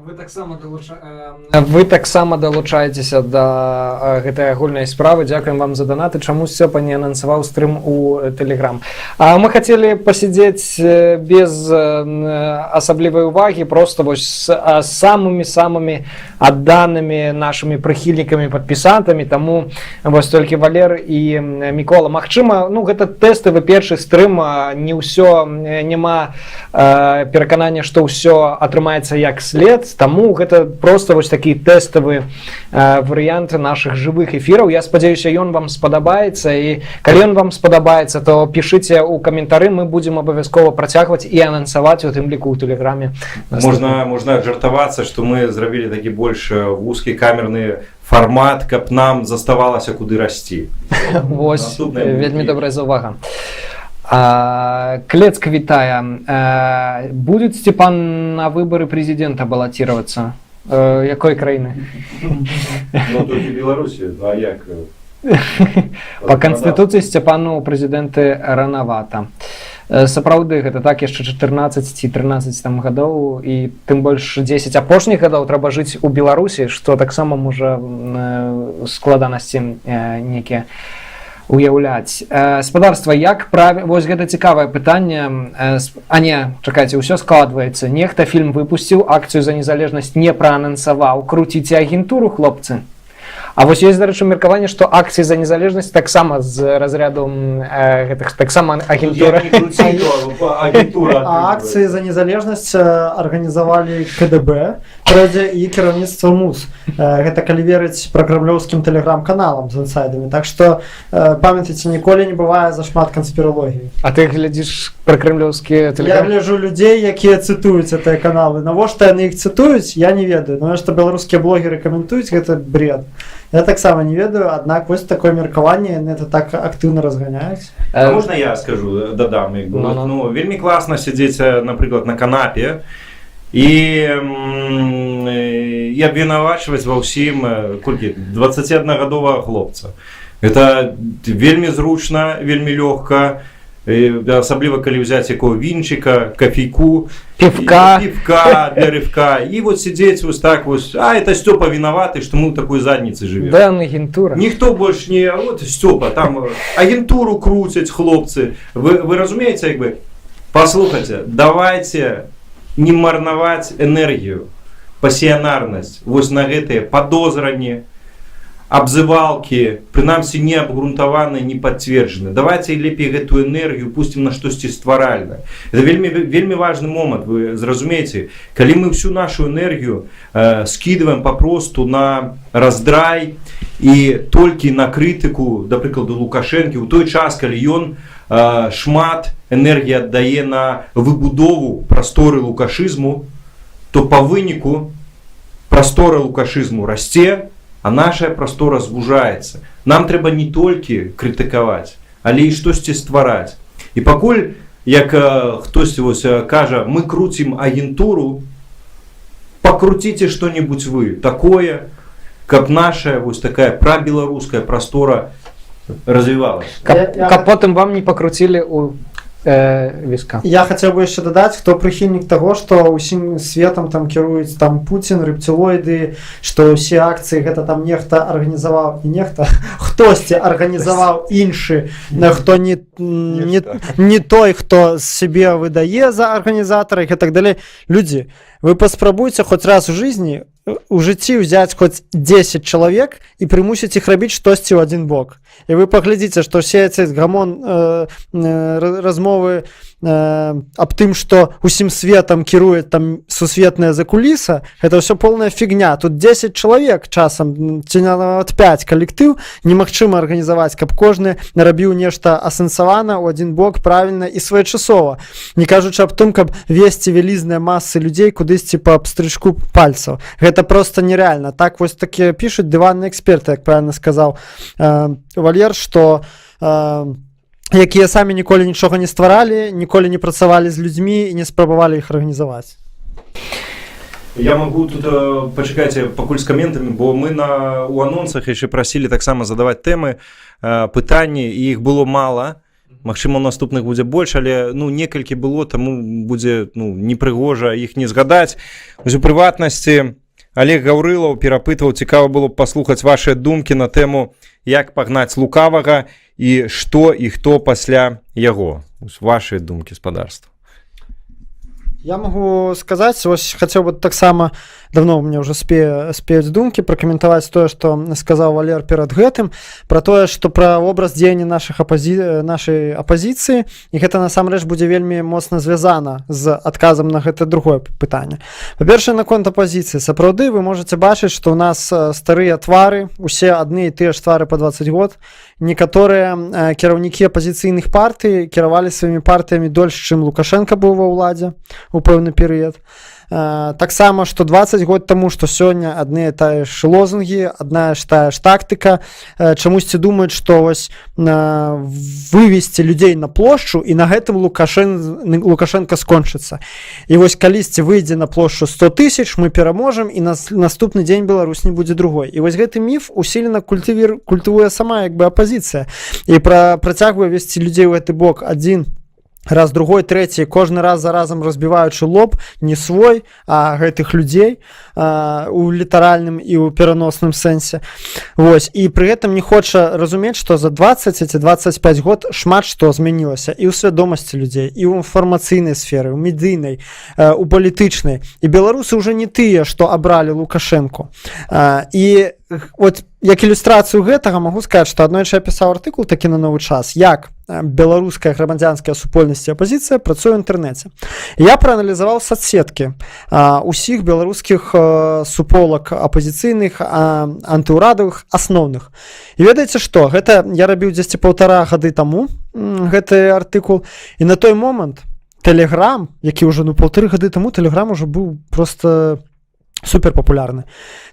Вы таксама далучаецеся да гэтай агульнай справы. Дзякуем вам за данаты. Чамусь Сёпа не анансаваў стрым у Telegram. Мы хацелі пасядзець без асаблівай увагі, просто вось з самымі адданымі нашымі прыхільнікамі, падпісантамі. Таму вось толькі Валер і Мікола. Магчыма, гэта тэставы першы стрым, не ўсё, няма пераканання, што ўсё атрымаецца як след. Таму гэта просто вось такі тэставы варыянт нашых жывых эфіраў. Я спадзяюся, ён вам спадабаецца, і калі ён вам спадабаецца, то пішыце ў каментары, мы будзем абавязкова працягваць і анансаваць у тым ліку ў Тэлеграме. Можна жартавацца, што мы зрабілі такі больш вузкі камерны фармат, каб нам заставалася куды расці. Вось, вельмі добрая заўвага. Клецк вітае. Будет Степан на выборы президента баллотироваться? Якой краіны? Толькі Беларусі, а як? По Конституцыі Степану прэзідэнты ранавата. Сапраўды, гэта так, яшчэ 14 ці 13 гадоў, і тым больш 10 апошніх гадоў трэба жыць у Беларусі, што таксама можа складанасці некія уяўляць. Спадарства, як правільна, вось гэта цікавае пытанне. Чакайце, ўсё складваецца. Нехта фільм выпусціў, акцыю за незалежнасць не праанансаваў. Круціце агентуру, хлопцы. А вось ёсць, дарэчы, меркаванне, што акцыі за незалежнасць таксама з разряду гэтых, таксама агентура. Акцыі за незалежнасць арганізавалі КДБ, і кіраўніцтва МУС. Гэта калі верыць пракрамлёўскім тэлеграм-каналам з інсайдамі. Так што, памятайце, ніколі не бывае зашмат канспіралогіі. А ты глядзіш пракрамлёўскія тэлеграм? Я гляджу людзей, якія цытуюць гэтыя каналы. Навошта яны іх цытуюць, я не ведаю. Но што беларускія блогеры каментуюць, гэта бред. Я таксама не ведаю, аднак вось такое меркаванне, яны это так актыўна разганяюць. Можна я скажу, дадам? Вельмі класна сядзець, напрыклад, на канапе і абвінавачваць ва ўсім 21гадовага хлопца. Гэта вельмі зручна, вельмі лёгка, асабліва калі ўзяць якого вінчыка, кафейку, півка для рывка, і вот сидзець вось так вось, это Стёпа вінаваты, што мы ў такой задніцы жывем. Да, агентура. Ніхто больш не, вот Стёпа, там агентуру круцяць хлопцы. Вы разумееце, як бы, паслухайце, давайте не марнаваць энергію, пасіянарнасць, вось на гэтыя падозранні, абзывалкі, прынамсі не абгрунтаваныя, не пацверджаны. Давайте лепей гэтую энергію пусцім на штосьці стваральнае. Это вельмі важны момант, вы зразумееце. Калі мы всю нашу энергію скидываем папросту на раздрай і толькі на крытыку, да прыкладу, Лукашэнкі, у той час, калі ён шмат энергії аддае на выбудову прасторы лукашызму, то па выніку прастора лукашызму расце, а наша прастора звужаецца. Нам трэба не толькі крытыкаваць, але і штосьці ствараць. І пакуль як хтосьці вось кажа, мы круцім агентуру, пакруціце што-небудзь вы такое, каб наша вось такая прабеларуская прастора развівалась. Каб потым вам не пакруцілі у віска. Я хотел бы еще додать, кто прихильник того, что усім светом там кіруюць там Путин, рептилоиды, что все акции гэта там нехта организовал, не нехта, хтосьці организовал іншы, хто не той, хто себе выдае за организатора и так далее. Люди, вы паспрабуйце хоть раз в жизни у жыцці взять хоть 10 человек и примусить их рабіць штосьці ў один бок. И вы поглядите, что все эти гамон размовы аб тым, что усім светом кірует там сусветная закуліса, это все полная фигня. Тут 10 человек часам, ці нават 5 калектыў немагчыма арганізаваць, каб кожны нарабіў нешта асэнсавана ў один бок правильно і своечасова. Не кажучы аб тым, каб весці вялізныя масы людзей кудысьці па абстрычку пальцаў. Гэта просто нереально. Так вось такі пишут диванные эксперты, як правильно сказал Валер, что якія самі ніколі нічога не стваралі, ніколі не працавалі з людзьмі і не спрабавалі іх арганізаваць. Я могу тут пачакайце пакуль з каментамі, бо мы у анонсах яшчэ прасілі таксама задаваць тэмы, пытанні, і іх было мала. Магчыма, у наступных будзе больш, але некалькі было, таму будзе непрыгожа іх не згадаць. У прыватнасці Олег Гаўрылаў перапытваў, цікава было б паслухаць вашыя думкі на тэму, як пагнаць лукавага і што і хто пасля яго. Вашыя думкі, спадарства. Я могу сказать, ось хотел бы так само, давно у меня уже спеюць думкі, пракаментаваць тое, што сказаў Валер перад гэтым, про тое, што пра образ дзеяння нашай апозіцыі, і гэта насамрэч будзе вельмі моцна звязана з адказам на гэта другое пытанне. Па-першае, наконт апозіцыі. Сапраўды вы можете бачыць, што ў нас старыя твары, усе адны і тыя ж твары па 20 год, некаторыя кіраўнікі апозіцыйных партый кіравалі сваімі партыямі дольш, чым Лукашенко быў ва ўладзе у пэўны перыяд. Таксама, што 20 год таму, што сёння адны і тыя ж лозунгі, адна ж тая ж тактыка, чамусьці думаюць, што вось вывесці людзей на плошчу і на гэтым Лукашенко скончыцца. І вось калісьці выйдзе на плошчу 100 000, мы пераможам, і наступны дзень Беларусь не будзе другой. І вось гэты міф усілена культывуе сама як бы апозіцыя і працягвае весці людзей у гэты бок адзін раз, другой, трэці, кожны раз за разам разбіваючы лоб не свой, а гэтых людзей у літаральным і ў пераносным сэнсе. Вось. І пры гэтым не хоча разумець, што за 20 ці 25 год шмат што змянілася і ў свядомасці людзей, і ў інфармацыйнай сферы, у медыйнай, у палітычнай. І беларусы ўжо не тыя, што абралі Лукашенко. І вот як ілюстрацыю гэтага могу сказаць, што аднойчы я пісаў артыкул такі на новы час, як беларуская грамадзянская супольнасць і апазіцыя працуе ў інтэрнэце. Я прааналізаваў соцсеткі усіх беларускіх суполак апазіцыйных, антыўрадавых, асноўных. І ведаеце што, гэта я рабіў дзесьці 1,5 гады таму гэты артыкул, і на той момант Телеграм, які ўжо 1,5 гады таму, Телеграм ужо быў просто супер папулярны.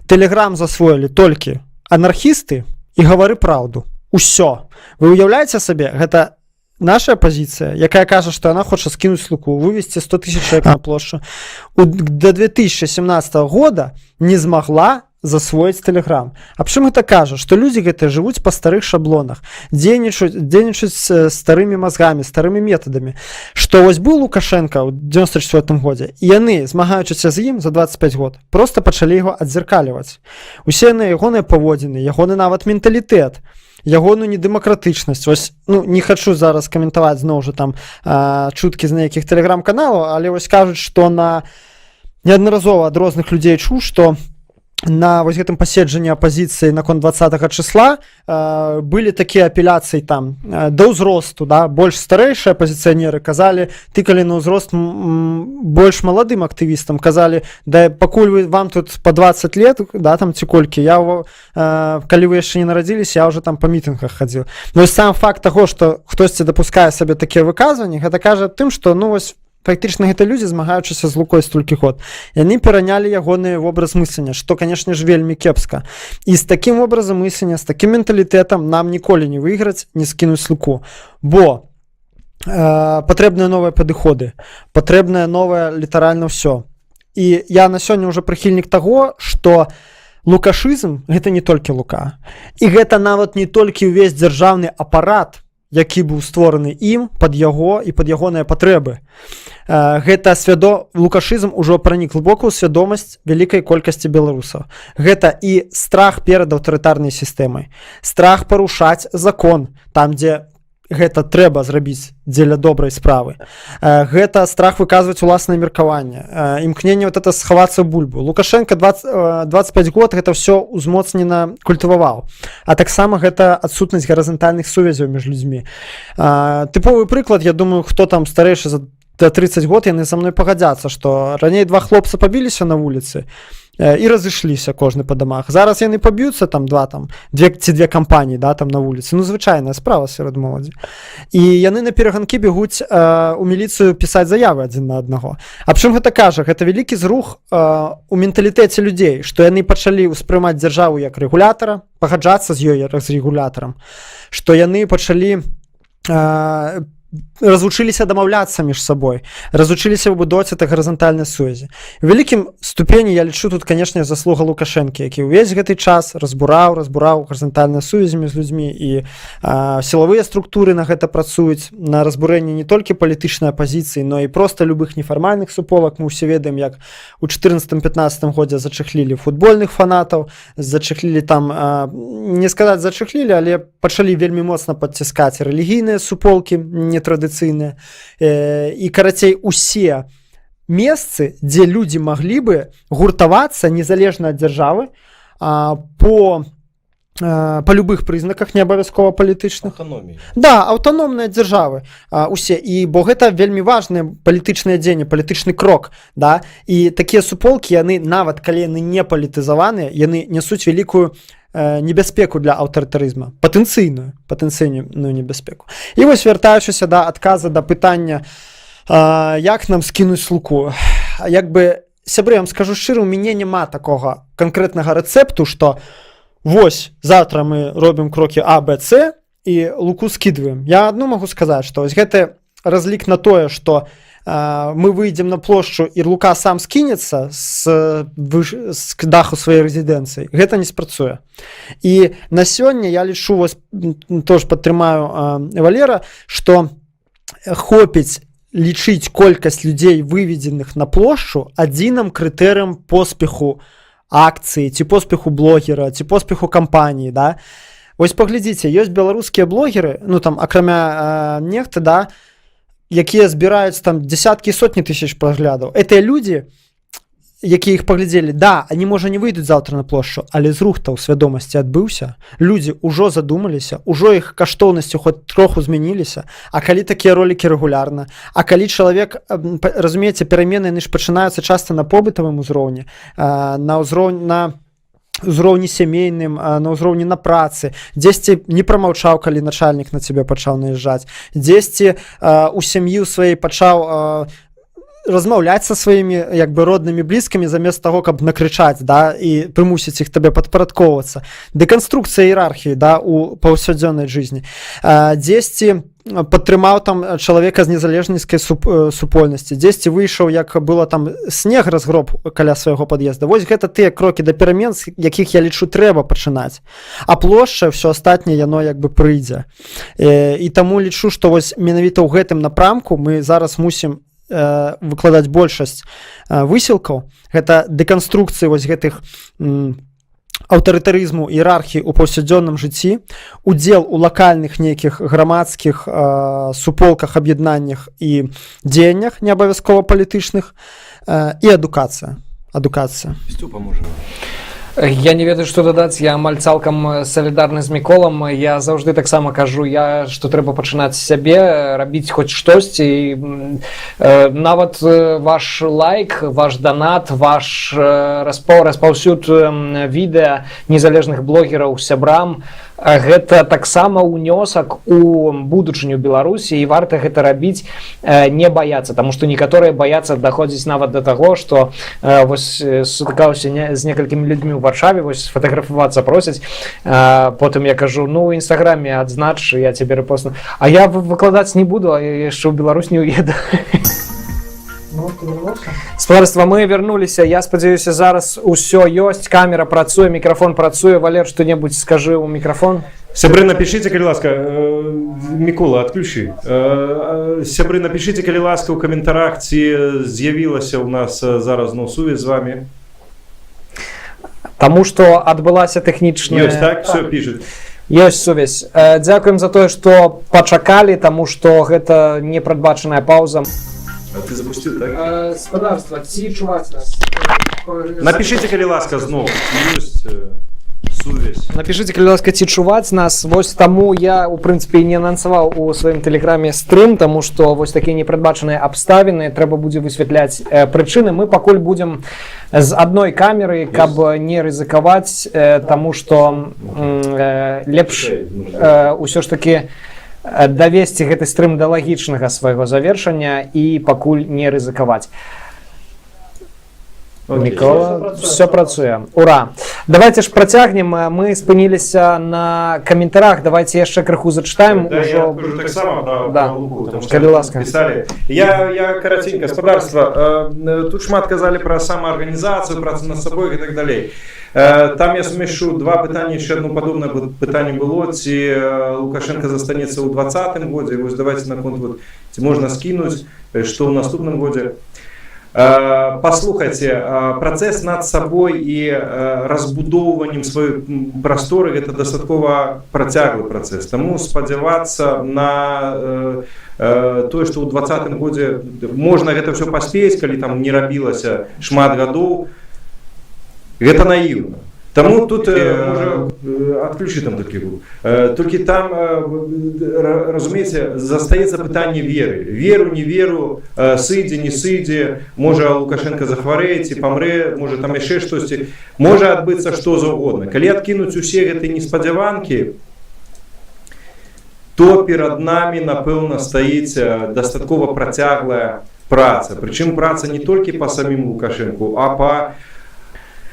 Телеграм засвоілі толькі анархісты і гавары праўду. Усё. Вы уяўляеце сабе, гэта наша апозіцыя, якая кажа, што яна хоча скінуць Луку, вывесці 100 000 чалавек на плошчу. До 2017 года не змагла засвоіць Телеграм. Аб чым гэта кажа? Што людзі гэтыя жывуць па старых шаблонах, дзейнічаюць старымі мазгамі, старымі метадамі. Што вось быў Лукашенко ў 94 годзе, і яны, змагаючыся з ім за 25 год, проста пачалі яго адзеркаліваць. Усе ягоныя паводзіны, ягоны нават менталітэт, ягоную недэмакратычнасць. Вось, не хачу зараз каментаваць зноў жа там чуткі з нейкіх тэлеграм-каналаў, але вось кажуць, што неаднаразова ад розных людзей чуў, што на вось гэтым паседжанні апазіцыі наконт 20 числа былі такія апеляцыі там да ўзросту, да, больш старэйшыя апазіцыянеры казалі, тыкалі на ўзрост больш маладым актывістам, казалі, да пакуль вам тут по 20 лет, да, там ці колькі, калі вы яшчэ не нарадзіліся, я ўжо там па мітынгах хадзіў. Ну і сам факт таго, што хтосьці дапускае сабе такія выказванні, гэта кажа тым, што вось фактычна гэта людзі, змагаючыся з Лукой столькі год. Яны перанялі ягоны вобраз мыслення, што, канешне ж, вельмі кепска. І з такім вобразам мыслення, з такім менталітэтам нам ніколі не выйграць, не скінуць Луку. Бо патрэбныя новыя падыходы, патрэбнае новае літаральна ўсё. І я на сёння ўжо прыхільнік таго, што лукашызм гэта не толькі Лука. І гэта нават не толькі ўвесь дзяржаўны апарат, які быў створаны ім пад яго і пад ягоныя патрэбы. Гэта лукашызм ужо пранік глыбока ў свядомасць вялікай колькасці беларусаў. Гэта і страх перад аўтарытарнай сістэмай, страх парушаць закон там, дзе гэта трэба зрабіць дзеля добрай справы. Гэта страх выказваць уласнае меркаванне, імкненне вот это схавацца бульбу. Лукашенко 25 год гэта ўсё узмоцнена культываваў. А таксама гэта адсутнасць гарызантальных сувязяў між людзьмі. Тыповы прыклад, я думаю, хто там старэйшы за 30 год, яны са мной пагадзяцца, што раней два хлопца пабіліся на вуліцы і разышліся кожны па дамах. Зараз яны паб'юцца там две кампаніі, да, там на вуліцы. Ну, звычайная справа сярод моладзі. І яны на пераганкі бегуць у міліцыю пісаць заявы адзін на аднаго. А прычым гэта кажа? Гэта вялікі зрух у менталітэце людзей, што яны пачалі ўспрымаць дзяржаву як рэгулятара, пагаджацца з ёй як з рэгулятарам, што яны пачалі развучыліся дамаўляцца між сабой, развучыліся выбудоўваць это гарызантальнай сувязі. У вялікім ступені я лічу тут, канешне, заслуга Лукашэнкі, які ўвесь гэты час разбураў гарызантальныя сувязі між людзьмі, і сілавыя структуры на гэта працуюць, на разбурэнне не толькі палітычнай апазіцыі, но і проста любых нефармальных суполак. Мы ўсе ведаем, як у 14-15 годзе зачахлілі футбольных фанатаў, зачахлілі там, не сказаць зачахлілі, але пачалі вельмі моцна падціскаць рэлігійныя суполкі, нетрадыцыйныя. І, карацей, усе месцы, дзе людзі маглі бы гуртавацца незалежна ад дзяржавы по любых прызнаках, не абавязкова палітычных. Да, аўтаномныя дзяржавы усе. І бо гэта вельмі важныя палітычныя дзеянні, палітычны крок, да? І такія суполкі, яны нават калі яны не палітызаваныя, яны нясуць вялікую небяспеку для аўтарытарызма, патэнцыйную небяспеку. І вось, вяртаючыся да адказа да пытання, як нам скінуць Луку. Як бы, сябры, я вам скажу шчыра, у мяне няма такога канкрэтнага рэцэпту, што вось, завтра мы робім крокі А, Б, С і Луку скідваем. Я адно магу сказаць, што вось гэты разлік на тое, што мы выйдзем на плошчу і Лука сам скінецца з даху сваёй рэзідэнцыі, гэта не спрацуе. І на сёння я лічу, вось, тоже падтрымаю Валера, што хопіць лічыць колькасць людзей, выведзеных на плошчу, адзіным крытэрыем поспеху акцыі, ці поспеху блогера, ці поспеху кампаніі, да? Вось паглядзіце, ёсць беларускія блогеры, ну там акрамя нехты, да, якія збіраюць там дзесяткі, сотні тысяч праглядаў. Гэтыя людзі, якія іх паглядзелі, да, они, можа, не выйдуць заўтра на плошчу, але зрух-то ў свядомасці адбыўся. Людзі ўжо задумаліся, ўжо іх каштоўнасці хоць троху змяніліся. А калі такія ролікі рэгулярна? А калі чалавек, разумееце, перамены, яны ж пачынаюцца часта на побытавым узроўні, на ўзроўні сямейным, на ўзроўні на працы, дзесьці не прамаўчаў, калі начальнік на цябе пачаў наязджаць, дзесьці у сям'і ў сваёй пачаў размаўляць са сваімі, як бы, роднымі блізкімі замест таго, каб накрычаць, да, і прымусіць іх табе падпарадковвацца. Дэканструкцыя іерархіі, да, у паўсядзённай жыцці. Дзесьці падтрымаў там чалавека з незалежніцкай супольнасці, дзесьці выйшаў, як было там снег разгроб каля свайго пад'езда. Вось гэта тыя крокі да перамен, з якіх, я лічу, трэба пачынаць. А плошча, ўсё астатняе, яно як бы прыйдзе. І таму лічу, што вось менавіта ў гэтым напрамку мы зараз мусім выкладаць большасць высілкаў. Гэта дэканструкцыі вось гэтых аўтарытарызму, іерархіі ў паўсядзённым жыцці, удзел у лакальных нейкіх грамадскіх суполках, аб'яднаннях і дзеяннях, не абавязкова палітычных, і адукацыя. Стюпа, можа. Я не ведаю, што дадаць, я амаль цалкам салідарны з Міколам. Я заўжды таксама кажу, што трэба пачынаць з сябе, рабіць хоць штосьці. Нават ваш лайк, ваш данат, ваш распаўсюд відэа незалежных блогераў сябрам, гэта таксама ўнёсак у будучыню Беларусі, і варта гэта рабіць, не баяцца, таму што некаторыя баяцца даходзіць нават да таго, што вось сутыкаўся з некалькімі людзьмі ў Варшаве, вось фатаграфавацца просяць, потым я кажу, ну ў інстаграме адзнач, я цябе рэпостну, а я выкладаць не буду, а я яшчэ ў Беларусь не ўеду. Ну, ты вернулся? Спадарства, мы вярнуліся, я спадзяюся, зараз усё ёсць, камера працуе, мікрафон працуе. Валер, што-небудзь скажы ў мікрафон. Сябры, напишите, калі ласка, Мікола, адключи. Сябры, напишите, калі ласка, ў каментарах, ці з'явілася ў нас зараз сувязь з вами. Таму што адбылася тэхнічная... Ёсць, так? Все пишут. Ёсць сувязь. Дзякуем за тое, што пачакалі, таму што гэта непрадбачаная паўза. А ты запустил, так? Спадарства, ці чуваць нас? Напишите, калі ласка, зноў. Ёсць сувязь. Напишите, калі ласка, ці чуваць нас. Вось таму я, у прынцыпе, не анансаваў у сваім тэлеграме стрым, таму што вось такія непрадбачаныя абставіны, трэба будзе высвятляць прычыны. Мы пакуль будзем з адной камеры, каб не рызыкаваць, таму што лепш усё ж такі давесці гэты стрым да лагічнага свайго завершання і пакуль не рызыкаваць. Мікола, все працуе. Ура! Давайте ж працягнем. Мы спыніліся на каментарах. Давайте яшчэ крыху зачытаем. Да, я кажу так само про Луку, потому что калі ласка. писали. Я коротенько, господарство, тут шмат казали про самоорганизацию, працу над собой и так далее. Там я смешу два пытання, еще одно подобное пытание было, ці Лукашенко застанется в 2020 году, и вот давайте на конт, вот, можно скинуть, что в наступном году. Послухайте, процесс над собой и разбудовыванием своей просторы это дастаткова працяглый процесс. Тому спадзявацца на то, что в 2020 году можно это все поспеть, калі там не рабілася шмат гадоў, это наивно. Тому тут може отключить там такие губы. Только там, разумеете, застається питання віри. Віру, не віру, сиді, не сиді, може Лукашенко захворець і помре, може там ще щось. Може відбутися що завгодно. Коли відкинуть усі ці несподіванки, то перед нами, напевно, стоїть достатково протягла праця. Причому праця не тільки по самим Лукашенку, а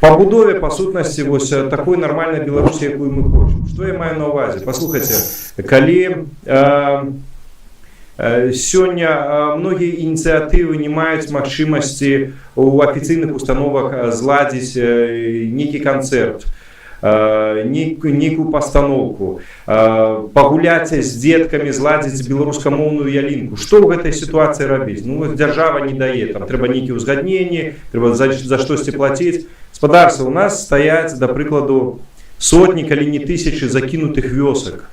по будове, по сутнасці, вось такой нормальной Беларусі, якую мы хочем. Что я маю на увазе? Послухайте, калі сёння многія ініцыятывы не маюць магчымасці у афіцыйных установах зладзіць нейкі канцэрт, нейкую пастаноўку, пагуляць з дзеткамі, зладзіць беларускамоўную ялінку. Што ў гэтай сітуацыі рабіць? Ну, дзяржава не дае, там трэба нейкія ўзгадненні, трэба за штосьці плаціць. Господарство, у нас стаять, до прикладу, сотни, калі не тысячи закинутых вёсак,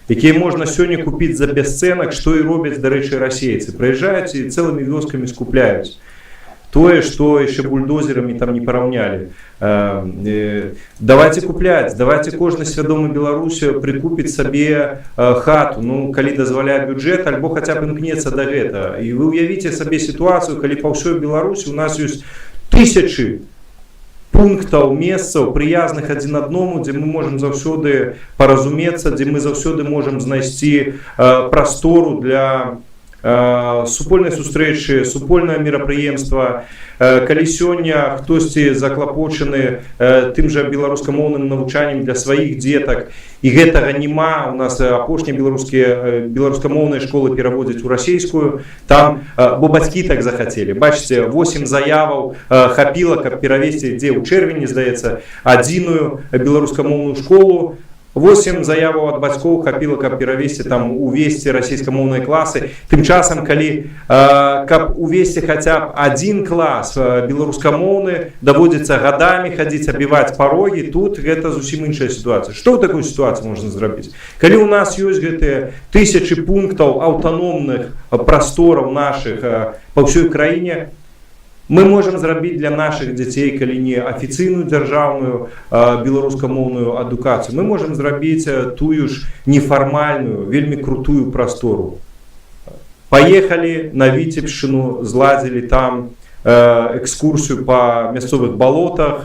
якія можна сёння купіць за бесцэнак, што і робяць, дарэчы, расейцы. Прыязджаюць і цэлымі вёскамі скупляюць тое, што яшчэ бульдозерамі там не параўнялі. Давайте купляць, давайте кожны свядомы беларусі прыкупіць сабе хату, ну, калі дазваляе бюджэт, альбо хаця б імкнецца да гэта. І вы ўявіце сабе сітуацыю, калі па ўсёй Беларусі у нас ёсць тысячы пунктаў, месцаў, прыязных адзін аднаму, дзе мы можам заўсёды паразумецца, дзе мы заўсёды можам знайсці прастору для супольнай сустрэчы, супольнае мерапрыемства. Калі сёння хтосьці заклапочаны тым жа беларускамоўным навучаннем для сваіх дзетак, і гэтага няма, у нас апошнія беларускамоўныя школы пераводзяць у расійскую, там, бо бацькі так захацелі. Бачыце, 8 заяваў хапіла, каб перавесці, дзе ў чэрвені, здаецца, адзіную беларускамоўную школу. 8 заяваў ад бацькоў хапіла, каб перавесці, там, увесці расійскамоўныя класы. Тым часам, калі каб увесці хаця б адзін клас беларускамоўны, даводзіцца гадамі хадзіць, абіваць парогі, тут гэта зусім іншая сітуацыя. Што ў такой сітуацыі можна зрабіць? Калі ў нас ёсць гэтыя тысячы пунктаў аўтаномных прастораў нашых па ўсёй краіне, мы можем зрабіць для наших дзяцей, калі не афіцыйную дзяржаўную беларускамоўную адукацыю, мы можем зрабіць тую ж нефармальную, вельмі крутую прастору. Поехали на Віцебшчыну, зладзілі там экскурсію па мясцовых балотах,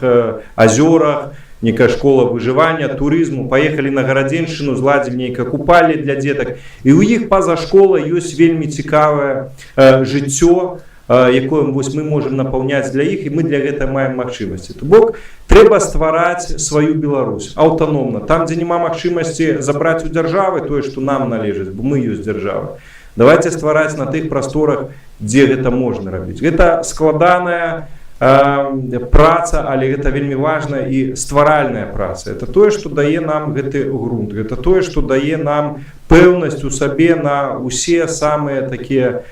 азёрах, некая школа выжывання, турызму, паехалі на гарадзеншчыну, зладзілі нейкае купальне для дзетак. І ў іх па-за школай ёсць вельмі цікавае жыццё, якое мы можем напаўняць для іх, і мы для гэтага маем магчымасці. То бок трэба ствараць сваю Беларусь аўтаномна. Там, дзе няма магчымасці забраць у дзяржавы тое, што нам належыць, бо мы ёсць дзяржава. Давайте ствараць на тых прасторах, дзе гэта можна рабіць. Гэта складаная праца, але гэта вельмі важная і стваральная праца. Это тое, што дае нам гэты грунт. Гэта тое, што дае нам пэўнасць у сабе на усе самыя такія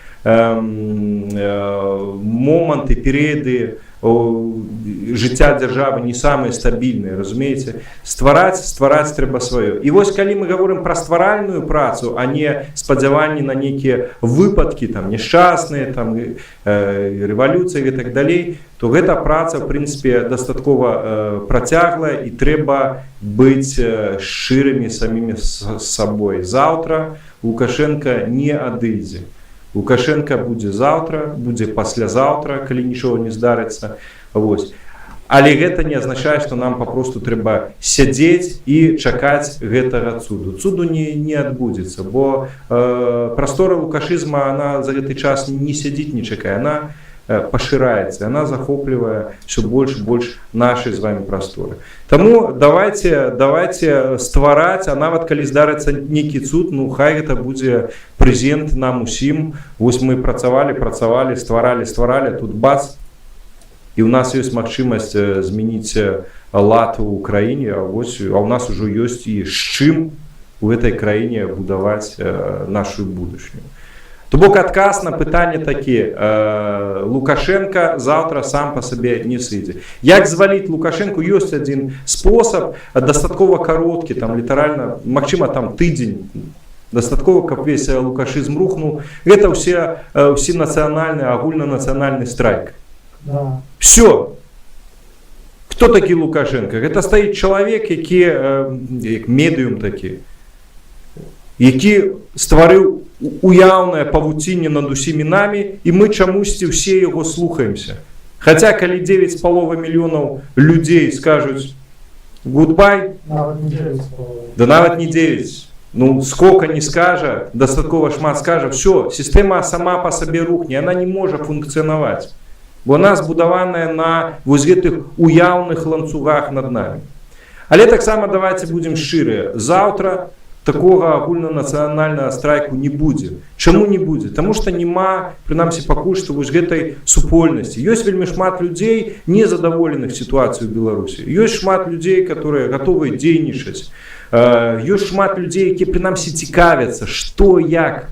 моманты, перыяды жыцця дзяржавы не самыя стабільныя, разумееце? Ствараць трэба сваё. І вось калі мы гаворым пра стваральную працу, а не спадзяванні на нейкія выпадкі, там, няшчасныя, там, рэвалюцыі і так далей, то гэта праца, в прынцыпе, дастаткова працяглая, і трэба быць шчырымі самімі з сабой. Заўтра Лукашенко не адыдзе. Лукашенко будзе заўтра, будзе паслязаўтра, калі нічога не здарыцца. Вось. Але гэта не азначае, што нам папросту трэба сядзець і чакаць гэтага цуду. Цуду не адбудзецца, бо прастора лукашызма, она за гэты час не сядзіць, не чакае, она пашыраецца, она захоплівае все больш і больш нашай з вами прасторы. Таму давайте ствараць, а нават калі здарыцца нейкі цуд, ну хай гэта будзе прэзент нам усім. Вось мы працавалі, стваралі, тут бац, і ў нас ёсць магчымасць змяніць лад у краіне, а ў нас ужо ёсць і з чым у гэтай краіне будаваць нашу будучыню. То бок адказ на пытанне такі: Лукашенко заўтра сам па сабе не сыдзе. Як зваліць Лукашенко? Ёсць адзін спосаб, дастаткова кароткі, там літаральна, магчыма, там тыдзень, дастаткова, каб весь лукашызм рухнуў. Гэта ўсенацыянальны, агульнанацыянальны страйк. Да. Все. Хто такі Лукашенко? Гэта стаіць чалавек, які, як медыум такі, які стварыў уяўнае павуцінне над усімі намі, і мы чамусьці ўсе яго слухаемся. Хаця калі 9,5 мільёнаў людзей скажуць гудбай, да нават не 9, ну сколько не скажа, дастаткова шмат скажа, все, сістэма сама па сабе рухне, она не можа функцыянаваць, бо она збудаваная на вось гэтых уяўных ланцугах над намі. Але таксама давайте будзем шчырыя, заўтра такога агульнанацыянальнага страйку не будзе. Чаму не будзе? Таму што няма, прынамсі пакуль што вось гэтай супольнасці. Ёсць вельмі шмат людзей незадаволеных сітуацыяй у Беларусі. Ёсць шмат людзей, которые гатовы дзейнічаць. Ёсць шмат людзей, якія прынамсі цікавяцца, што, як.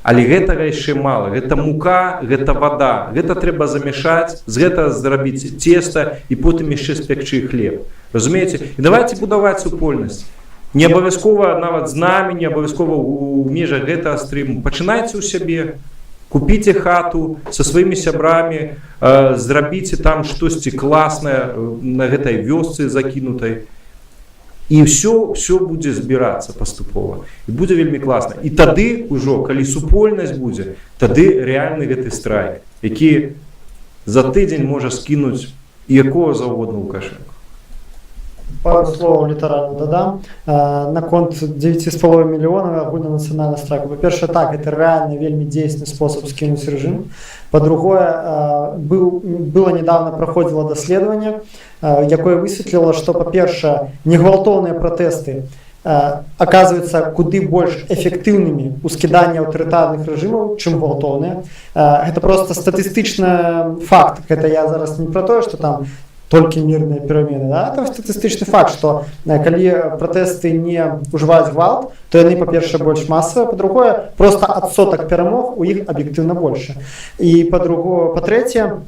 Але гэтага яшчэ мала. Гэта мука, гэта вада. Гэта трэба замяшаць, з гэтага зрабіць цеста і потым яшчэ спякчы хлеб. Разумееце? І давайте будаваць супольнасць. Не абавязкова нават з намі, не абавязкова ў межах гэтага стрыму. Пачынайце ў сябе, купіце хату са сваімі сябрамі, зрабіце там штосьці класнае на гэтай вёсцы закінутай. І все будзе збірацца паступова. І будзе вельмі класна. І тады ўжо, калі супольнасць будзе, тады рэальны гэты страйк, які за тыдзень можа скінуць якога заўгодна Лукашенко. Пару слов літаральна дадам. Наконт 9,5 мільёнаў агульнанацыянальнага страйку. Па-першае, так, это рэальна вельмі дзейсны спосаб скінуць рэжым. Па-другое, было недавно праходзіла даследаванне, якое высветліла, што, па-першае, негвалтоўныя пратэсты оказываются куды больш эфектыўнымі ў скіданні аўтарытарных рэжымаў, чым гвалтоўныя. Гэта просто статыстычны факт. Гэта я зараз не пра тое, што там толькі мірныя перамены. Да? Это статыстычны факт, што калі пратэсты не ўжываюць гвалт, то яны, па-першае, больш масавыя, па-другое, просто адсотак перамог у іх аб'ектыўна больше. І па-трэцяе,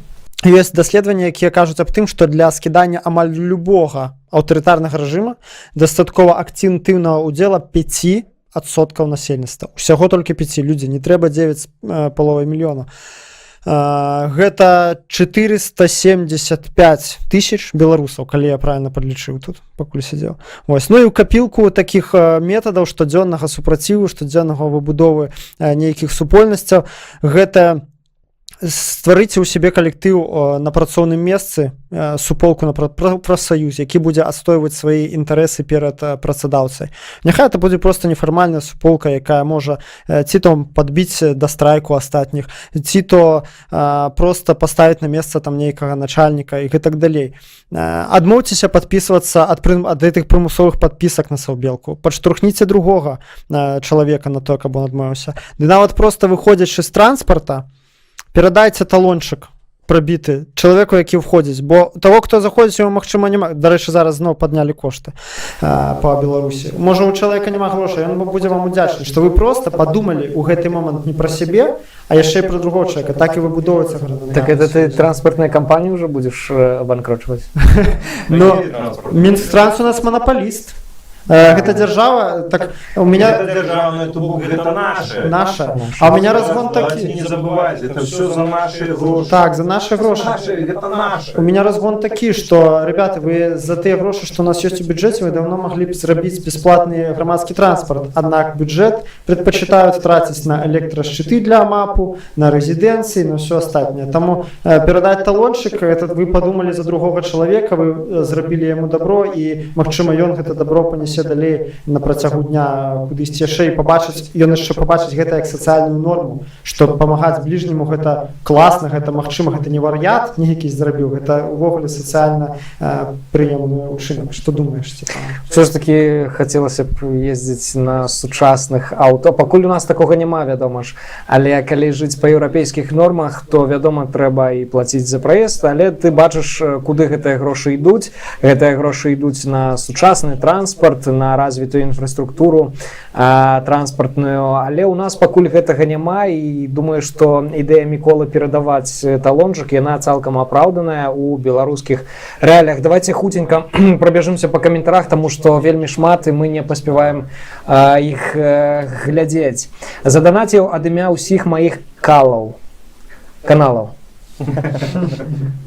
ёсць даследаванні, якія кажуць аб тым, што для скідання амаль любога аўтарытарнага рэжыма дастаткова актыўнага ўдзела 5% насельніцтва. Усяго толькі 5 людзей, не трэба 9,5 мільёнаў. Гэта 475 тысяч беларусаў, калі я правильно падлічыў тут, пакуль сядзеў. Вось. Ну і ў капілку такіх метадаў штодзённага супраціву, штодзённага выбудовы нейкіх супольнасцяў, гэта стварыце ў сябе калектыў на працоўным месцы, суполку на прафсаюз, які будзе адстойваць свае інтарэсы перад працадаўцай. Няхай это будзе проста нефармальная суполка, якая можа ці то падбіць да страйку астатніх, ці то проста паставіць на месца там нейкага начальніка і гэтак далей. Адмоўцеся падпісвацца ад гэтых прымусовых падпісак на саўбелку, падштурхніце другога чалавека на то, каб он адмовіўся. Ды нават проста выходзячы з транспарта, перадайце талончык прабіты чалавеку, які ўходзіць, бо того, хто заходзіць, яму магчыма няма. Дарэчы, зараз зноў паднялі кошты па Беларусі. Можа, у чалавека няма грошай, ён будзе вам удзячны, што вы проста падумалі ў гэты момант не пра сябе, а яшчэ і пра другого чалавека. Так і выбудоўваецца гарадна. Так это ты транспартныя кампаніі ўжо будзеш абанкрочваць? Но Мінстрans у нас монополіст. Гэта дзяржава, так у меня Это державное, это наше. наша. А у меня разгон Давайте такі. не забывать, это все за наши гроши. Так, за наши гроши. Это наше. У меня разгон такі, што, ребята, вы за тыя грошы, што у нас ёсць у бюджэце, вы даўно маглі б зрабіць бясплатны грамадскі транспарт. Аднак бюджэт прадпачытаюць траціць на электрашчыты для МАПу, на рэзідэнцыі, на ўсё астатняе. Таму перадаць талончык, это вы падумалі за другога чалавека, вы зрабілі яму дабро, і, магчыма, ён гэта дабро панясе далей на працягу дня кудысьці яшчэ і пабачыць, ён яшчэ пабачыць гэта як сацыяльную норму, што памагаць бліжняму гэта класна, гэта магчыма, гэта не вар'ят нейкі зрабіў, гэта увогуле сацыяльна прыемны ўчынак. Што думаеш, Сцепан? Все ж таки хацелася б ездзіць на сучасных аўто. Пакуль у нас такога няма, вядома ж, але калі жыць па еўрапейскіх нормах, то вядома трэба і плаціць за праезд, але ты бачыш, куды гэтыя грошы ідуць. Гэтыя грошы ідуць на сучасны транспарт, на развітую інфраструктуру транспартную, але ў нас пакуль гэтага няма, і думаю, што ідэя Міколы перадаваць талончык, яна цалкам апраўданая ў беларускіх рэаліях. Давайте хутенька пробежимся по каментарах, тому што вельмі шмат і мы не паспяваем іх глядзець. Заданаціў ад імя ўсіх маіх каналаў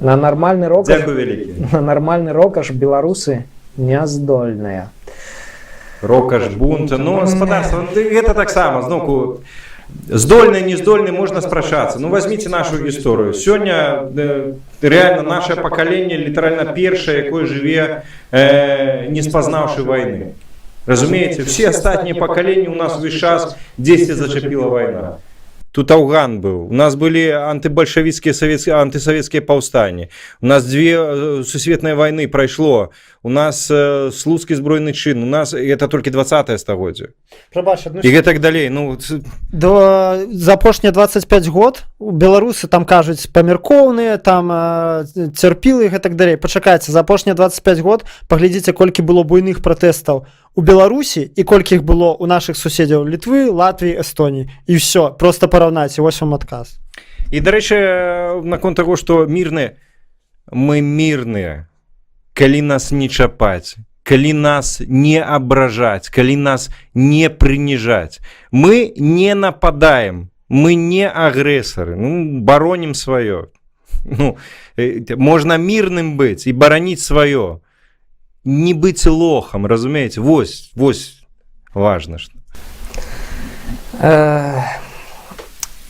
на нармальны рокаш. Дзякуй вялікі. На нармальны рокаш беларусы не здольныя. Рокаш бунт, ну, гаспадарства, гэта таксама, зноўку, здольны, не здольны, можна спрачацца. Ну, возьмите нашу гісторыю. Сёння реально наше пакаленне літаральна першае, якое жыве не спазнаўшы вайны. Разумееце, все астатнія пакаленні у нас увесь час дзесьці зачапіла вайна. Тут Афган был, у нас были антибольшевистские антисоветские повстания, у нас 2 сусветные войны прошло, у нас слуцкі збройны чин, у нас это только 20-е стагоддзе. І гэтак далей. Ну, за апошнія 25 год беларусы там кажуць памяркоўныя, там цярпілы і гэтак далей. Пачакайце, за апошнія 25 год паглядзіце, колькі было буйных пратэстаў у Беларусі і колькі іх было у нашых суседзяў Літвы, Латвіі, Эстоніі. І ўсё, просто параўнайце, вось вам адказ. І, дарэчы, наконт таго, што мірныя, мы мірныя, калі нас не чапаць, калі нас не абражаць, калі нас не прыніжаць. Мы не нападаем, мы не агрэсары, ну, баронім сваё. Ну, можна мірным быць і бараніць сваё. Не быць лохам, разумееце? Вось важна.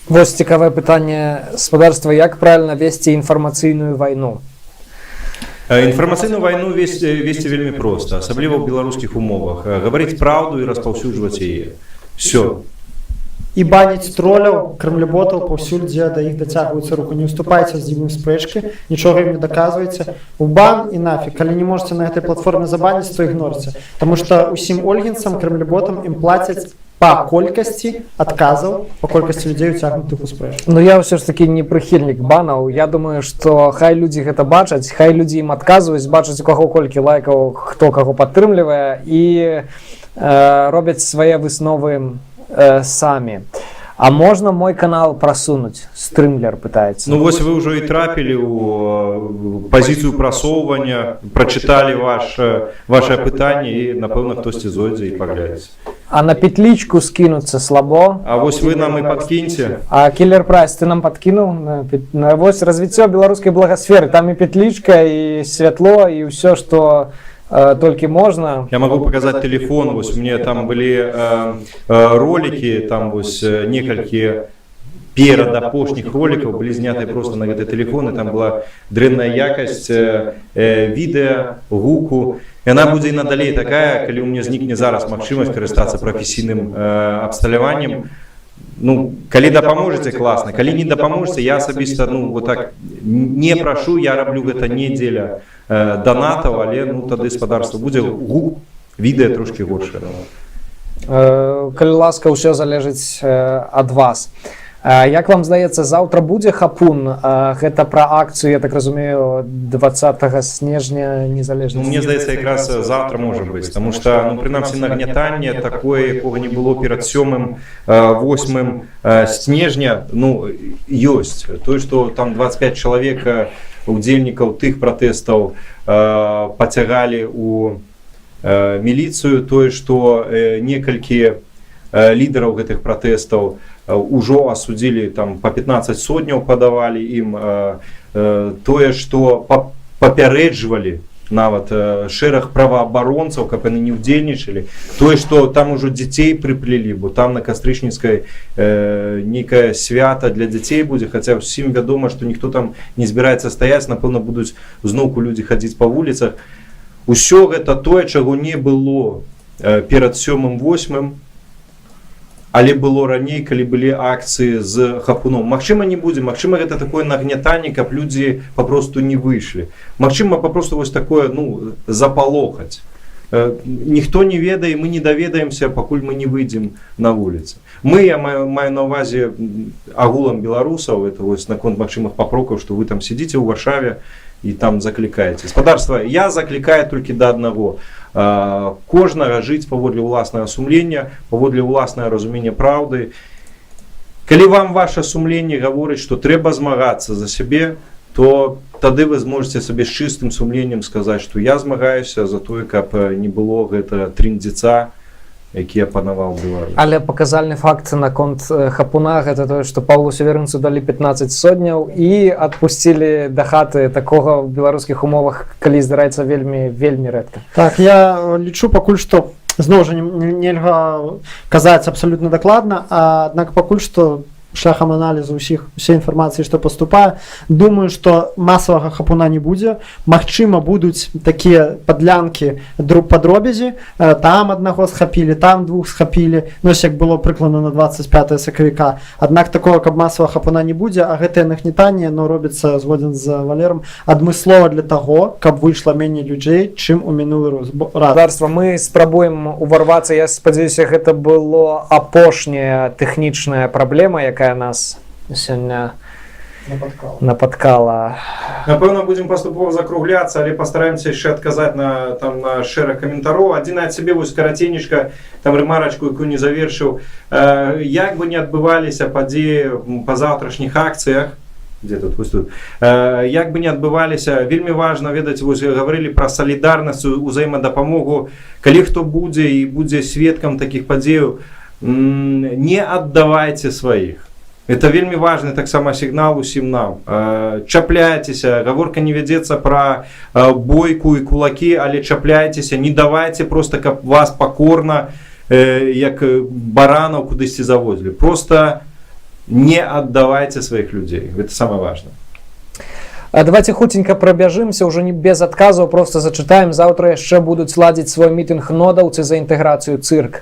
Вось цікавае пытанне, гаспадарства, як правильно весці інфармацыйную вайну? Інфармацыйную вайну весці вельмі проста, асабліва ў беларускіх умовах. Гаварыць праўду і распаўсюджваць яе. Всё. І баніць троляў, крамлеботаў паўсюль, дзе да іх дацягваюцца руку. Не ўступайце з ім у спрэчкі, нічога ім не даказвайце. У бан і нафіг. Калі не можете на гэтай платформе забаніць, то ігнорце. Таму што усім ольгінцам, крамлеботам ім плацяць па колькасці адказаў, па колькасці людзей уцягнутых у спрэчку. Ну я ўсё ж такі не прыхільнік банаў. Я думаю, што хай людзі гэта бачаць, хай людзі ім адказваюць, бачаць у каго колькі лайкаў, хто каго падтрымлівае, і робяць свае высновы самі. А можна мой канал прасунуць? Стрымлер пытаецца. Ну вось вы ўжо і трапілі ў пазіцыю прасоўвання, прачыталі ваше пытанне і, напэўна, хтосьці зойдзе і паглядзіць. А на петлічку скінуцца слабо? А вось вы нам і падкіньце. А Кілер Прайс, ты нам падкінуў? Вось развіццё беларускай благасферы. Там і петлічка, і святло, і ўсё, што толькі можна. Я могу показать телефон, вось у меня там были ролики, там вось некалькі перад апошніх ролікаў былі знятыя просто на гэты тэлефон, і там была дрэнная якасць відэа, гуку. Яна будзе і надалей такая, калі ў мяне знікне зараз магчымасць карыстацца прафесійным абсталяваннем. Ну, калі дапаможаце, класна, калі не дапаможаце, я асабіста, ну, вот так не прашу, я раблю гэта не дзеля донатаў, але, ну, тады спадарства будзе гук, відэа трошки горшае. Калі ласка, ўсё залежыць ад вас. Як вам здаецца, заўтра будзе хапун? Гэта пра акцыю, я так разумею, 20 снежня незалежнасці. Ну, мне здаецца, якраз завтра можа быць, таму што, ну, прынамсі, нагнятанне такое, якога не было перад 7-8 снежня, ну, ёсць. Тое, што там 25 чалавек удзельнікаў тых пратэстаў пацягалі у міліцыю, тое, што некалькі лідараў гэтых пратэстаў ужо асудзілі, там па 15 сотняў падавалі ім, тое, што папярэджвалі нават шэраг праваабаронцаў, каб яны не ўдзельнічалі, тое, што там ужо дзяцей прыплелі, бо там на Кастрычніцкай нейкае свята для дзяцей будзе, хаця ўсім вядома, што ніхто там не збіраецца стаяць, напэўна, будуць зноўку людзі хадзіць па вуліцах. Усё гэта тое, чаго не было перад 7-8, але было раней, калі былі акцыі з хапуном. Магчыма, не будзе, магчыма, гэта такое нагнятанне, каб людзі папросту не выйшлі. Магчыма, папросту вось такое, ну, запалохаць. Ніхто не ведае, мы не даведаемся, пакуль мы не выйдзем на вуліцы. Я маю на ўвазе агулам беларусаў, это вось наконт магчымых папрокаў, што вы там сидзіце ў Варшаве і там заклікаеце. Спадарства, я заклікаю толькі да аднаго. Кожнага жыць паводле ўласнага сумлення, паводле ўласнага разумення праўды. Калі вам ваше сумленне гаворыць, што трэба змагацца за сябе, то тады вы зможаце сабе з чыстым сумленнем сказаць, што я змагаюся за тое, каб не было гэта трындзіца, які апанаваў Беларусь. Але паказальны факт наконт хапуна гэта тое, што Паўлу Северынцу далі 15 сотняў і адпусцілі да хаты такога ў беларускіх умовах, калі здараецца вельмі рэдка. Так, я лічу пакуль што зноў жа нельга казаць абсалютна дакладна, аднак пакуль што шляхам аналізу ўсёй інфармацыі, што паступае, думаю, што масавага хапуна не будзе. Магчыма, будуць такія падлянкі па дробязі, там аднаго схапілі, там двух схапілі, ну, як было прыкладна на 25 сакавіка. Аднак такого, каб масавага хапуна не будзе, а гэтае нагнятанне, ну, робіцца, згоден з Валером, адмыслова для таго, каб выйшла меней людзей, чым у минулы раз. Спадарства, мы спрабуем уварвацца, я спадзяюся, гэта было апошняя тэхнічная праблема, якая нас сёння напаткала. Напэўна, будзем паступова закругляцца, але пастараемся яшчэ адказаць на шэраг каментароў. Адзін ад сябе вось караценечка, там рэмарачку, якую не завершыў. Як бы не адбываліся падзеі па заўтрашніх акцыях, вось тут, як бы не адбываліся, вельмі важна ведаць, вось гаварылі пра салідарнасць, узаемадапамогу. Калі хто будзе і будзе сведкам такіх падзеяў, не аддавайце сваіх. Это вельмі важны таксама сігнал усім нам. Чапляйцеся, гаворка не вядзецца пра бойку і кулакі, але чапляйцеся, не давайце проста, каб вас пакорна, як баранаў кудысьці завозілі. Проста не аддавайце сваіх людзей. Гэта самае важнае. Давайте хутенька пробяжимся, уже не без отказов, просто зачитаем. Завтра яшчэ будуць ладзіць свой мітынг нодаўцы за інтэграцыю цирк.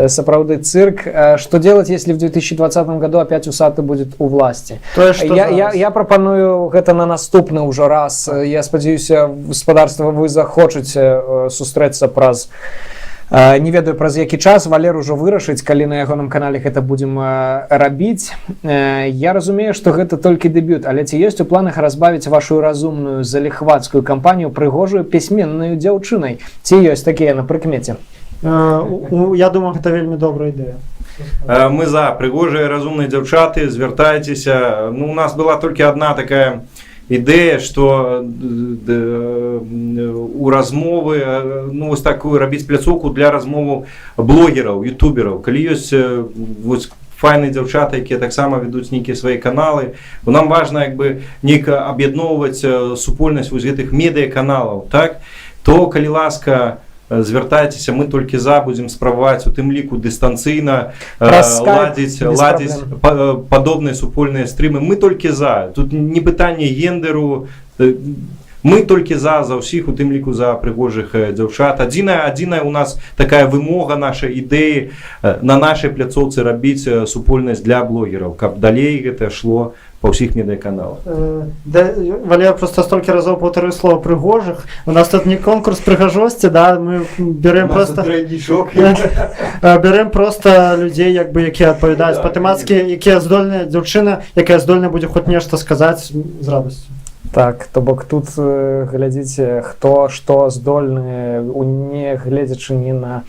Сапраўды цирк. Что делать, если в 2020 году опять усаты будет у власти? Я прапаную гэта на наступны ўжо раз. Я спадзяюся, гаспадарства, вы захочаце сустрэцца праз не ведаю праз які час. Валер ужо вырашыць, калі на ягоным канале гэта будзем рабіць. Я разумею, што гэта толькі дэбют, але ці ёсць у планах разбавіць вашу разумную заліхвацкую кампанію прыгожую пісьменнаю дзяўчынай? Ці ёсць такія на прыкмеце? Я думаю, гэта вельмі добрая ідэя. Мы за прыгожыя разумныя дзяўчаты, звяртайцеся. Ну, у нас была толькі адна такая ідэя, што у размовы, ну, вось такую рабіць пляцоўку для размоваў блогераў, ютубераў. Калі ёсць вось файныя дзяўчаты, якія таксама вядуць нейкія свае каналы, бо нам важна як бы аб'ядноўваць супольнасць вось гэтых медыяканалаў, так? То, калі ласка, звяртайцеся, мы толькі за, будзем спрабаваць у тым ліку дыстанцыйна Праз Skype ладзіць без падобныя супольныя стрымы. Мы толькі за. Тут не пытанне гендеру, мы толькі за ўсіх, у тым ліку за прыгожых дзяўчат. Адзіная у нас такая вымога нашай ідэі на нашай пляцоўцы рабіць супольнасць для блогераў, каб далей гэта шло па ўсіх медыяканалах. Валер просто столькі разоў паўтарыў слова прыгожых. У нас тут не конкурс прыгажосці, да, мы берем просто берем просто людзей, як бы, якія адпавядаюць па тэматыцы, якія здольныя, дзяўчына, якая здольная будзе хоць нешта сказаць з радасцю. Так, то бок тут глядзіце, хто што здольны, не гледзячы ні на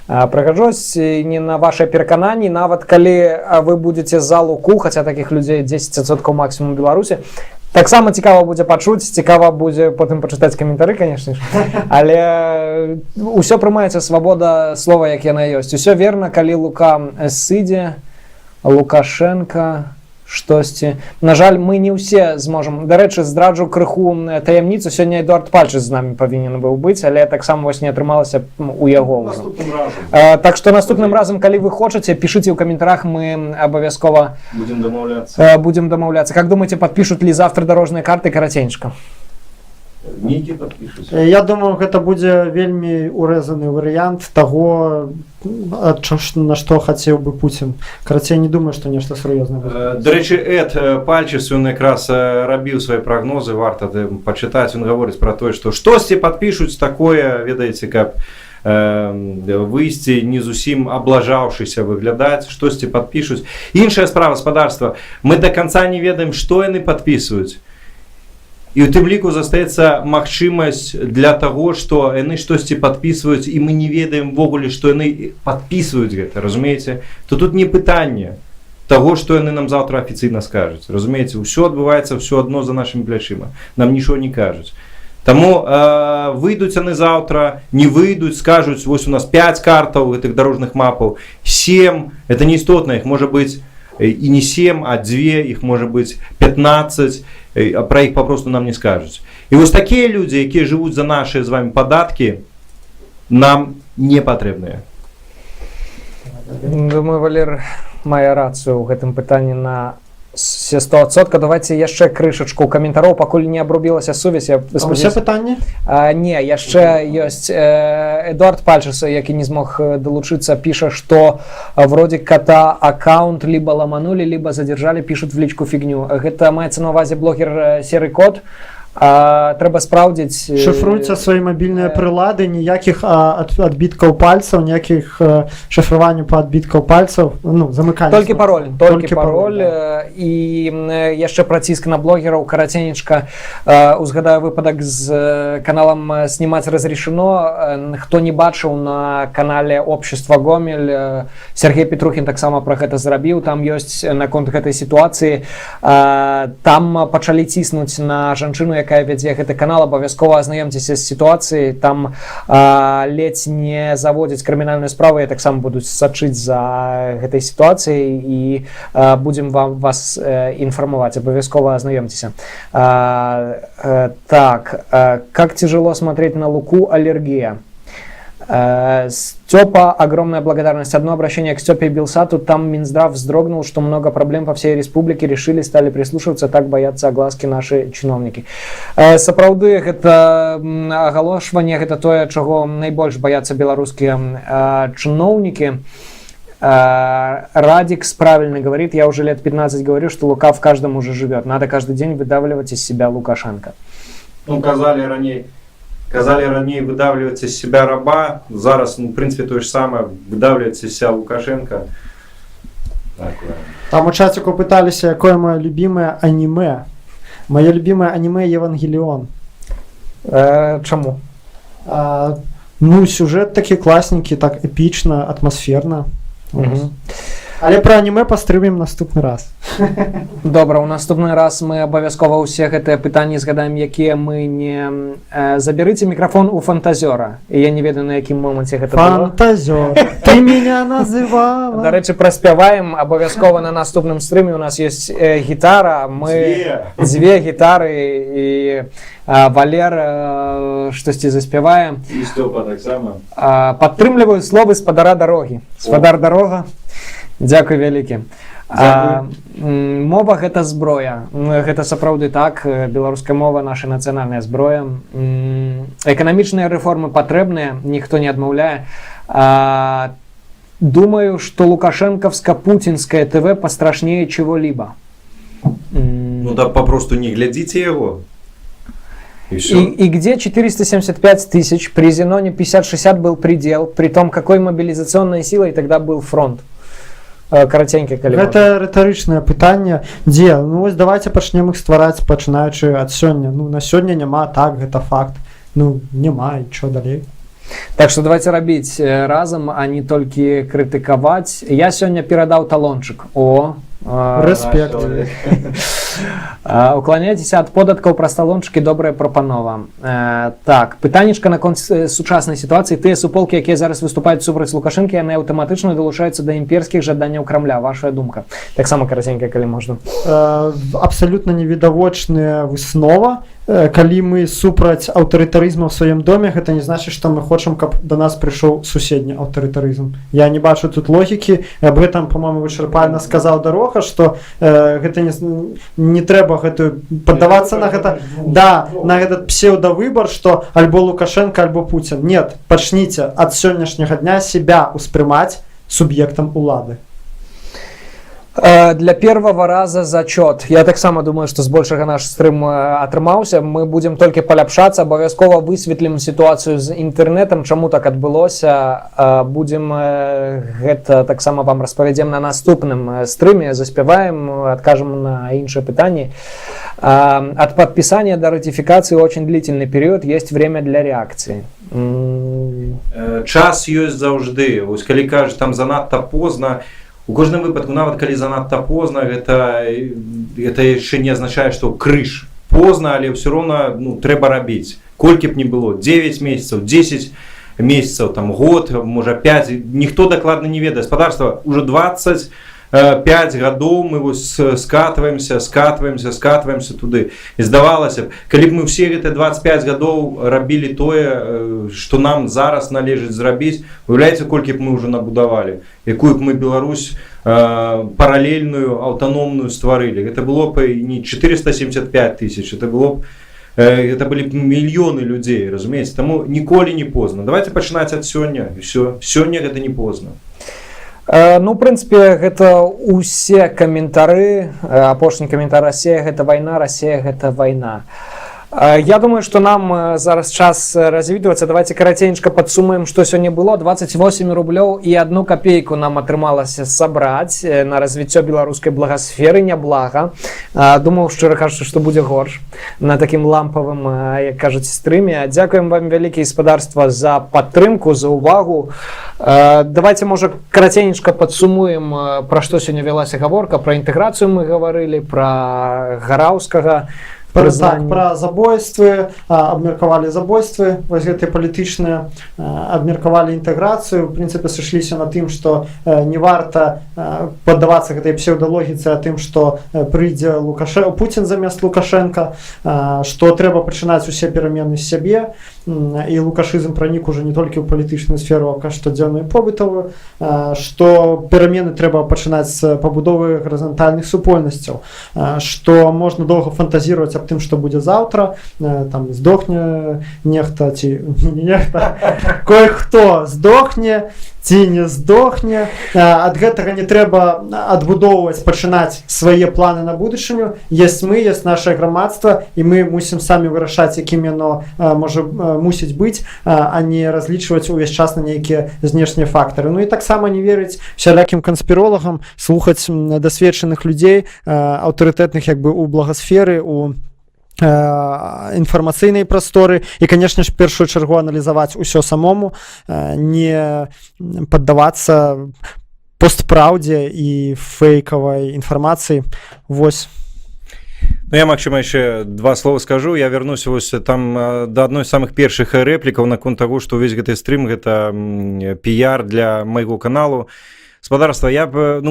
прыгажосць, ні на вашыя перакананні, нават калі вы будзеце за Луку, хаця такіх людзей 10% максімум у Беларусі, таксама цікава будзе пачуць, цікава будзе потым пачытаць каментары, канешне ж, але ўсё прымаецца, свабода слова, як яна ёсць. Усё верна, калі Лука сыдзе, Лукашенко штосьці. На жаль, мы не ўсе зможам. Дарэчы, здраджу крыху таямніцу, сёння Эдуард Пальчыц з намі павінен быў быць, але таксама вось не атрымалася у яго. Так што наступным разам, калі вы хочаце, пішыце ў каментарах, мы абавязкова будем дамаўляцца. Как думаете, подпишут ли завтра дорожныя карты? Караценька. Нейкі падпішуць. Я думаю, гэта будзе вельмі урэзаны варыянт таго, на што хацеў бы Пуцін. Карацей, не думаю, што нешта сур'ёзнае будзе. Дарэчы, Эд Пальчыц, ён якраз рабіў свае прагнозы, варта пачытаць, ён гаворыць пра тое, што штосьці падпішуць такое, ведаеце, каб выйсці не зусім аблажаўшыся выглядаць, штосьці падпішуць. Іншая справа, гаспадарства, мы да канца не ведаем, што яны падпісваюць. І ў тым ліку застаецца магчымасць для таго, што яны штосьці падпісваюць, і мы не ведаем ввогуле, што яны падпісваюць гэта, разумееце? То тут не пытанне таго, што яны нам заўтра афіцыйна скажуць. Разумееце, ўсё адбываецца ўсё адно за нашымі плячыма. Нам нічого не кажуць. Таму выйдуць яны заўтра, не выйдуць, скажуць, вось у нас 5 картаў гэтых дарожных мапаў, 7, это не істотна, іх можа быць і не 7, а 2, іх можа быць 15, а пра іх папросту нам не скажуць. І вось такія людзі, якія жывуць за нашыя з вами падаткі, нам не патрэбныя. Думаю, Валер мае рацыю ў гэтым пытанні на 100%. Давайте яшчэ крышачку каментароў, пакуль не абрубілася сувязь. Усе пытанні? Не, яшчэ ёсць Эдуард Пальчыц, які не змог далучыцца, піша, што вроде кота аккаунт либо ломанули, либо задержали, пишут в личку фигню. Гэта маецца на увазе блогер Серый Кот. Трэба спраўдзіць. Шыфруйце свае мабільныя прылады, ніякіх адбіткаў пальцаў, ніякіх шыфравання па адбіткаў пальцаў, ну, замыкання. Толькі пароль. І яшчэ праціск на блогераў, караценечка. Узгадаю выпадак з каналам «Снимать разрешено». Хто не бачыў, на канале «Общество Гомель» Сергей Петрухін таксама пра гэта зрабіў. Там ёсць наконт гэтай сітуацыі. Там пачалі ціснуць на жанчыну, якая вядзе гэты канал, абавязкова азнаёмцеся з сітуацыяй, там ледзь не заводзяць крымінальную справу, і таксама будуць сачыць за гэтай сітуацыяй і будзем вас інфармаваць, абавязкова азнаёмцеся. Так, как тяжело смотреть на Луку, аллергия. Степа, огромная благодарность. Одно обращение к Степе и Белсату. Там Минздрав вздрогнул, что много проблем по всей республике решили, стали прислушиваться, так боятся огласки наши чиновники. Сапраўды, гэта агалошванне, гэта тое, чаго найбольш боятся беларускія чиновники. Радикс правильно говорит, я уже лет 15 говорю, что Лука в каждом уже живет. Надо каждый день выдавливать из себя Лукашенко. Ну, казали ранее выдавливать из себя раба, зараз, ну, в принципе, то же самое, выдавливать из себя Лукашенко. Так, там у чатику пытались, какое мое любимое аниме. Мое любимое аниме Евангелион. Чему? Ну, сюжет такие классненький, так эпично, атмосферно. Але про аніме пастрымем наступны раз. Добра, у наступны раз мы абавязкова ўсе гэтыя пытанні згадаем, якія мы не... Забярыце мікрафон у фантазёра. І я не ведаю, на якім моманце гэта было. Фантазёр, ты меня называла. Дарэчы, праспяваем абавязкова на наступным стрыме. У нас ёсць гітара, мы дзве гітары і Валер штосьці заспявае. І Стёпа таксама. Падтрымліваю словы спадара дарогі. Спадар дарога. Дзякуй вялікі. Мова гэта зброя. Гэта сапраўды так. Беларуская мова наша нацыянальная зброя. Эканамічныя рэформы патрэбныя, ніхто не адмаўляе. Думаю, что лукашенковско-путинское ТВ пострашнее чего-либо. Ну да попросту не глядзіце яго. И где 475 тысяч, при Зеноне 50-60 был предел, при том, какой мобилизационной силой тогда был фронт. Караценька, калі можна. Гэта рытарычнае пытанне, дзе? Ну вось давайте пачнем іх ствараць, пачынаючы ад сёння. Ну на сёння няма, так, гэта факт. Ну няма, і чё далей? Так что давайте рабіць разам, а не толькі крытыкаваць. Я сёння перадаў талончык. Рэспект. Укланяйцеся ад податкаў праз талончыкі, добрая прапанова. Так, пытаннечка наконт сучаснай сітуацыі. Тыя суполкі, якія зараз выступаюць супраць Лукашэнкі, яны аўтаматычна далучаюцца да імперскіх жаданняў Крамля. Вашая думка? Таксама караценька, калі можна. Абсалютна невідавочная выснова. Калі мы супраць аўтарытарызму ў сваім доме, гэта не значыць, што мы хочам, каб да нас прыйшоў суседні аўтарытарызм. Я не бачу тут логікі. Аб гэтым, па-моему, вычарпальна сказаў Дарога, што гэта не трэба гэтую паддавацца на гэта, да, на этот псеўдавыбар, што альбо Лукашенко, альбо Путін. Нет, пачніце ад сённяшняга дня себя успрымаць суб'ектам улады. Для первого раза зачет. Я таксама думаю, што збольшага наш стрым атрымаўся. Мы будзем толькі паляпшацца, абавязкова высветлім сітуацыю з інтэрнетам, чаму так адбылося. Будзем гэта таксама вам распавядзем на наступным стрыме, заспяваем, адкажам на іншыя пытанні. От подписания до ратификации очень длительный период, есть время для реакции. Час ёсць заўжды. Вось калі кажа, там занадта позна, у кожным выпадку, нават калі занадта позна, гэта яшчэ не азначае, што крыж. Позна, але ўсё роўна трэба рабіць. Колькі б не было, 9 месяцаў, 10 месяцаў, там, год, можа 5, ніхто дакладна не ведае. Гаспадарства уже 25 гадоў мы вось скатваемся туды. І здавалася б, калі б мы ўсе гэтыя 25 гадоў рабілі тое, што нам зараз належыць зрабіць, уяўляеце, колькі б мы ўжо набудавалі, якую б мы Беларусь паралельную, аўтаномную стварылі. Гэта было б не 475 тысяч, это былі б мільёны людзей, разумееце? Таму ніколі не позна. Давайте пачынаць ад сёння, і ўсё. Сёння гэта не позна. Ну, в прынцыпе, гэта усе каментары. Апошні каментар: Расія гэта вайна, Расія гэта вайна. Я думаю, что нам зараз час развітвацца. Давайте караценька падсумуем, што сёння было. 28 рублёў і 1 копейку нам атрымалася сабраць на развіццё беларускай благасферы. Няблага. Думаў, шчыра кажучы, што будзе горш на такім лампавым, як кажуць, стрыме. Дзякуем вам вялікі, гаспадарства, за падтрымку, за ўвагу. Давайте, можа, караценька падсумуем, пра што сёння вялася гаворка. Пра інтэграцыю мы гаварылі, пра Гараўскага. Так, про забойствы, абмеркавалі забойствы, вось гэтыя палітычныя, абмеркавалі інтэграцыю, в прынцыпе, сышліся на тым, што не варта паддавацца гэтай псеўдалогіцы, а тым, што прыйдзе Путін замест Лукашенка, што трэба пачынаць усе перамены з сябе, і лукашызм пранік уже не толькі ў палітычную сферу, а штодзённую побытавую, што перамены трэба пачынаць з пабудовы гарызантальных супольнасцяў, што можна доўга фантазіраваць аб тым, што будзе заўтра, там здохне нехта ці не нехта, кое-хто здохне ці не здохне. Ад гэтага не трэба адбудоўваць, пачынаць свае планы на будучыню. Ёсць мы, ёсць нашае грамадства, і мы мусім самі вырашаць, якім яно мусіць быць, а не разлічваць увесь час на нейкія знешнія фактары. Ну і таксама не верыць всялякім канспіролагам, слухаць дасведчаных людзей, аўтарытэтных як бы у благасферы, у інфармацыйнай прасторы, і, канешне ж, першую чаргу аналізаваць усё самому, не паддавацца постпраўдзе і фейкавай інфармацыі. Вось. Ну, я, магчыма, яшчэ два слова скажу. Я вернусь вось там да адной з самых першых рэплікаў наконт таго, што ўвесь гэты стрым гэта піяр для майго каналу. Спадарства, я б,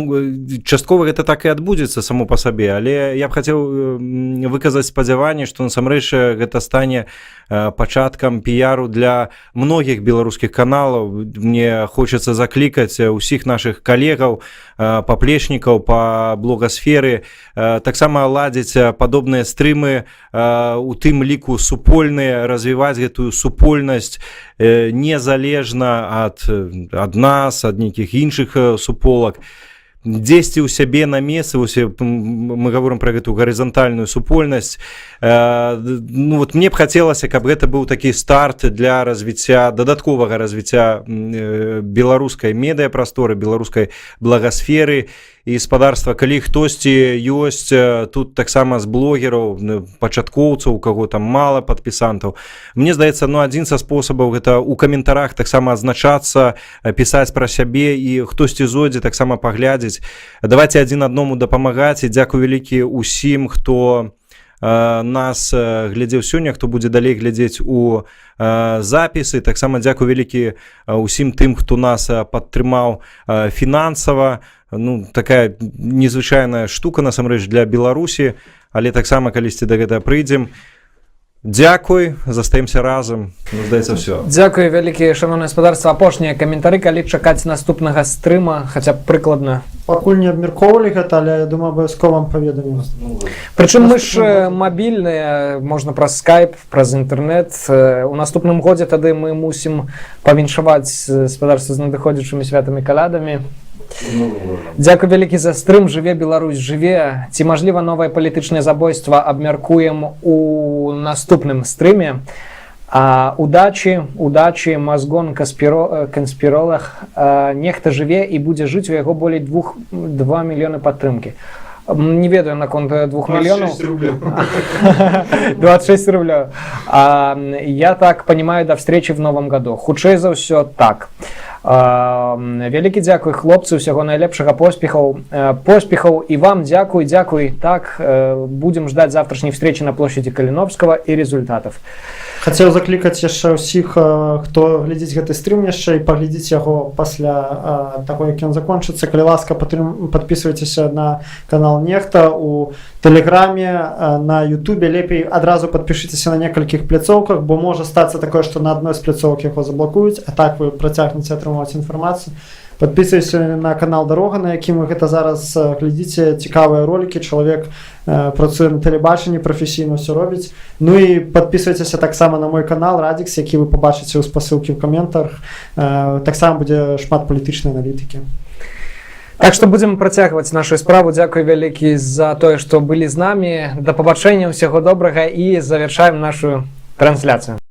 часткова гэта так і адбудзецца само па сабе, але я б хацеў выказаць спадзяванне, што насамрэч гэта стане пачаткам піяру для многіх беларускіх каналаў. Мне хочацца заклікаць усіх нашых калегаў, паплечнікаў па блогасферы, таксама ладзіць падобныя стрымы, у тым ліку супольныя, развіваць гэтую супольнасць незалежна ад нас, ад нейкіх іншых суполак. Дзесьці ў сябе на месцы, мы гаворым пра гэтую гарызантальную супольнасць. Вот мне б хацелася, каб гэта быў такі старт для развіцця, дадатковага развіцця беларускай медыяпрасторы, беларускай благасферы і спадарства. Калі хтосьці ёсць тут таксама з блогераў, пачаткоўцаў, у каго там мала падпісантаў, мне здаецца, адзін са спосабаў гэта ў каментарах таксама азначацца, пісаць пра сябе, і хтосьці зойдзе таксама паглядзець. Давайце адзін аднаму дапамагаць, і дзякуй вялікі ўсім, хто нас глядзеў сёння, хто будзе далей глядзець у запісы. Таксама дзякуй вялікі ўсім тым, хто нас падтрымаў фінансава. Такая незвычайная штука насамрэч для Беларусі, але таксама калісьці да гэтага прыйдзем. Дзякуй, застаемся разам. Здаецца, все. Дзякуй вялікі, шановнае спадарства. Апошнія каментары, калі чакаць наступнага стрыма, хаця б прыкладна. Пакуль не абмяркоўвалі гэта, але я думаю, абавязкова вам паведамім. Прычым мы ж мабільныя, можна праз скайп, праз інтэрнэт. У наступным годзе тады мы мусім павіншаваць спадарства з надыходзячымі святамі калядамі. Дзякуй вялікі за стрым. Жыве Беларусь, жыве. Ці мажліва новае палітычнае забойства, абмяркуем у наступным стрыме. Удачі, мазгон канспіролог. Нехта жыве і будзе жыць, у яго болей 2 мільёны падтрымкі. Не ведаю наконт 2 мільёнаў. 26 рублёў. Я так понимаю, до встречи в новом году. Хутчэй за ўсё так. Вялікі дзякуй, хлопцы, усяго найлепшага, поспехаў, і вам дзякуй. Так, будем ждать завтрашней встречи на площади Калиновского и результатов. Хацеў заклікаць яшчэ ўсіх, хто глядзіць гэты стрым яшчэ, і паглядзіць яго пасля таго, як ён закончыцца. Калі ласка, падпісвайцеся на канал Нехта у Тэлеграме, на Ютубе. Лепей адразу падпішыцеся на некалькіх пляцоўках, бо можа стацца такое, што на адной з пляцоўак яго заблакуюць, а так вы працягнеце атрымаць інфармацыю. Падпісвайцеся на канал Дарога, на якім вы гэта зараз глядзіце, цікавыя ролікі. Чалавек працуе на тэлебачанні, прафесійна ўсё робіць. Ну і падпісвайцеся таксама на мой канал Радикс, які вы пабачыце ў спасылкі ў каментарах. Таксама будзе шмат палітычнай аналітыкі. Так што будзем працягваць нашу справу. Дзякуй вялікі за тое, што былі з намі. Да пабачэння, ўсяго добрага, і завяршаем нашу трансляцыю.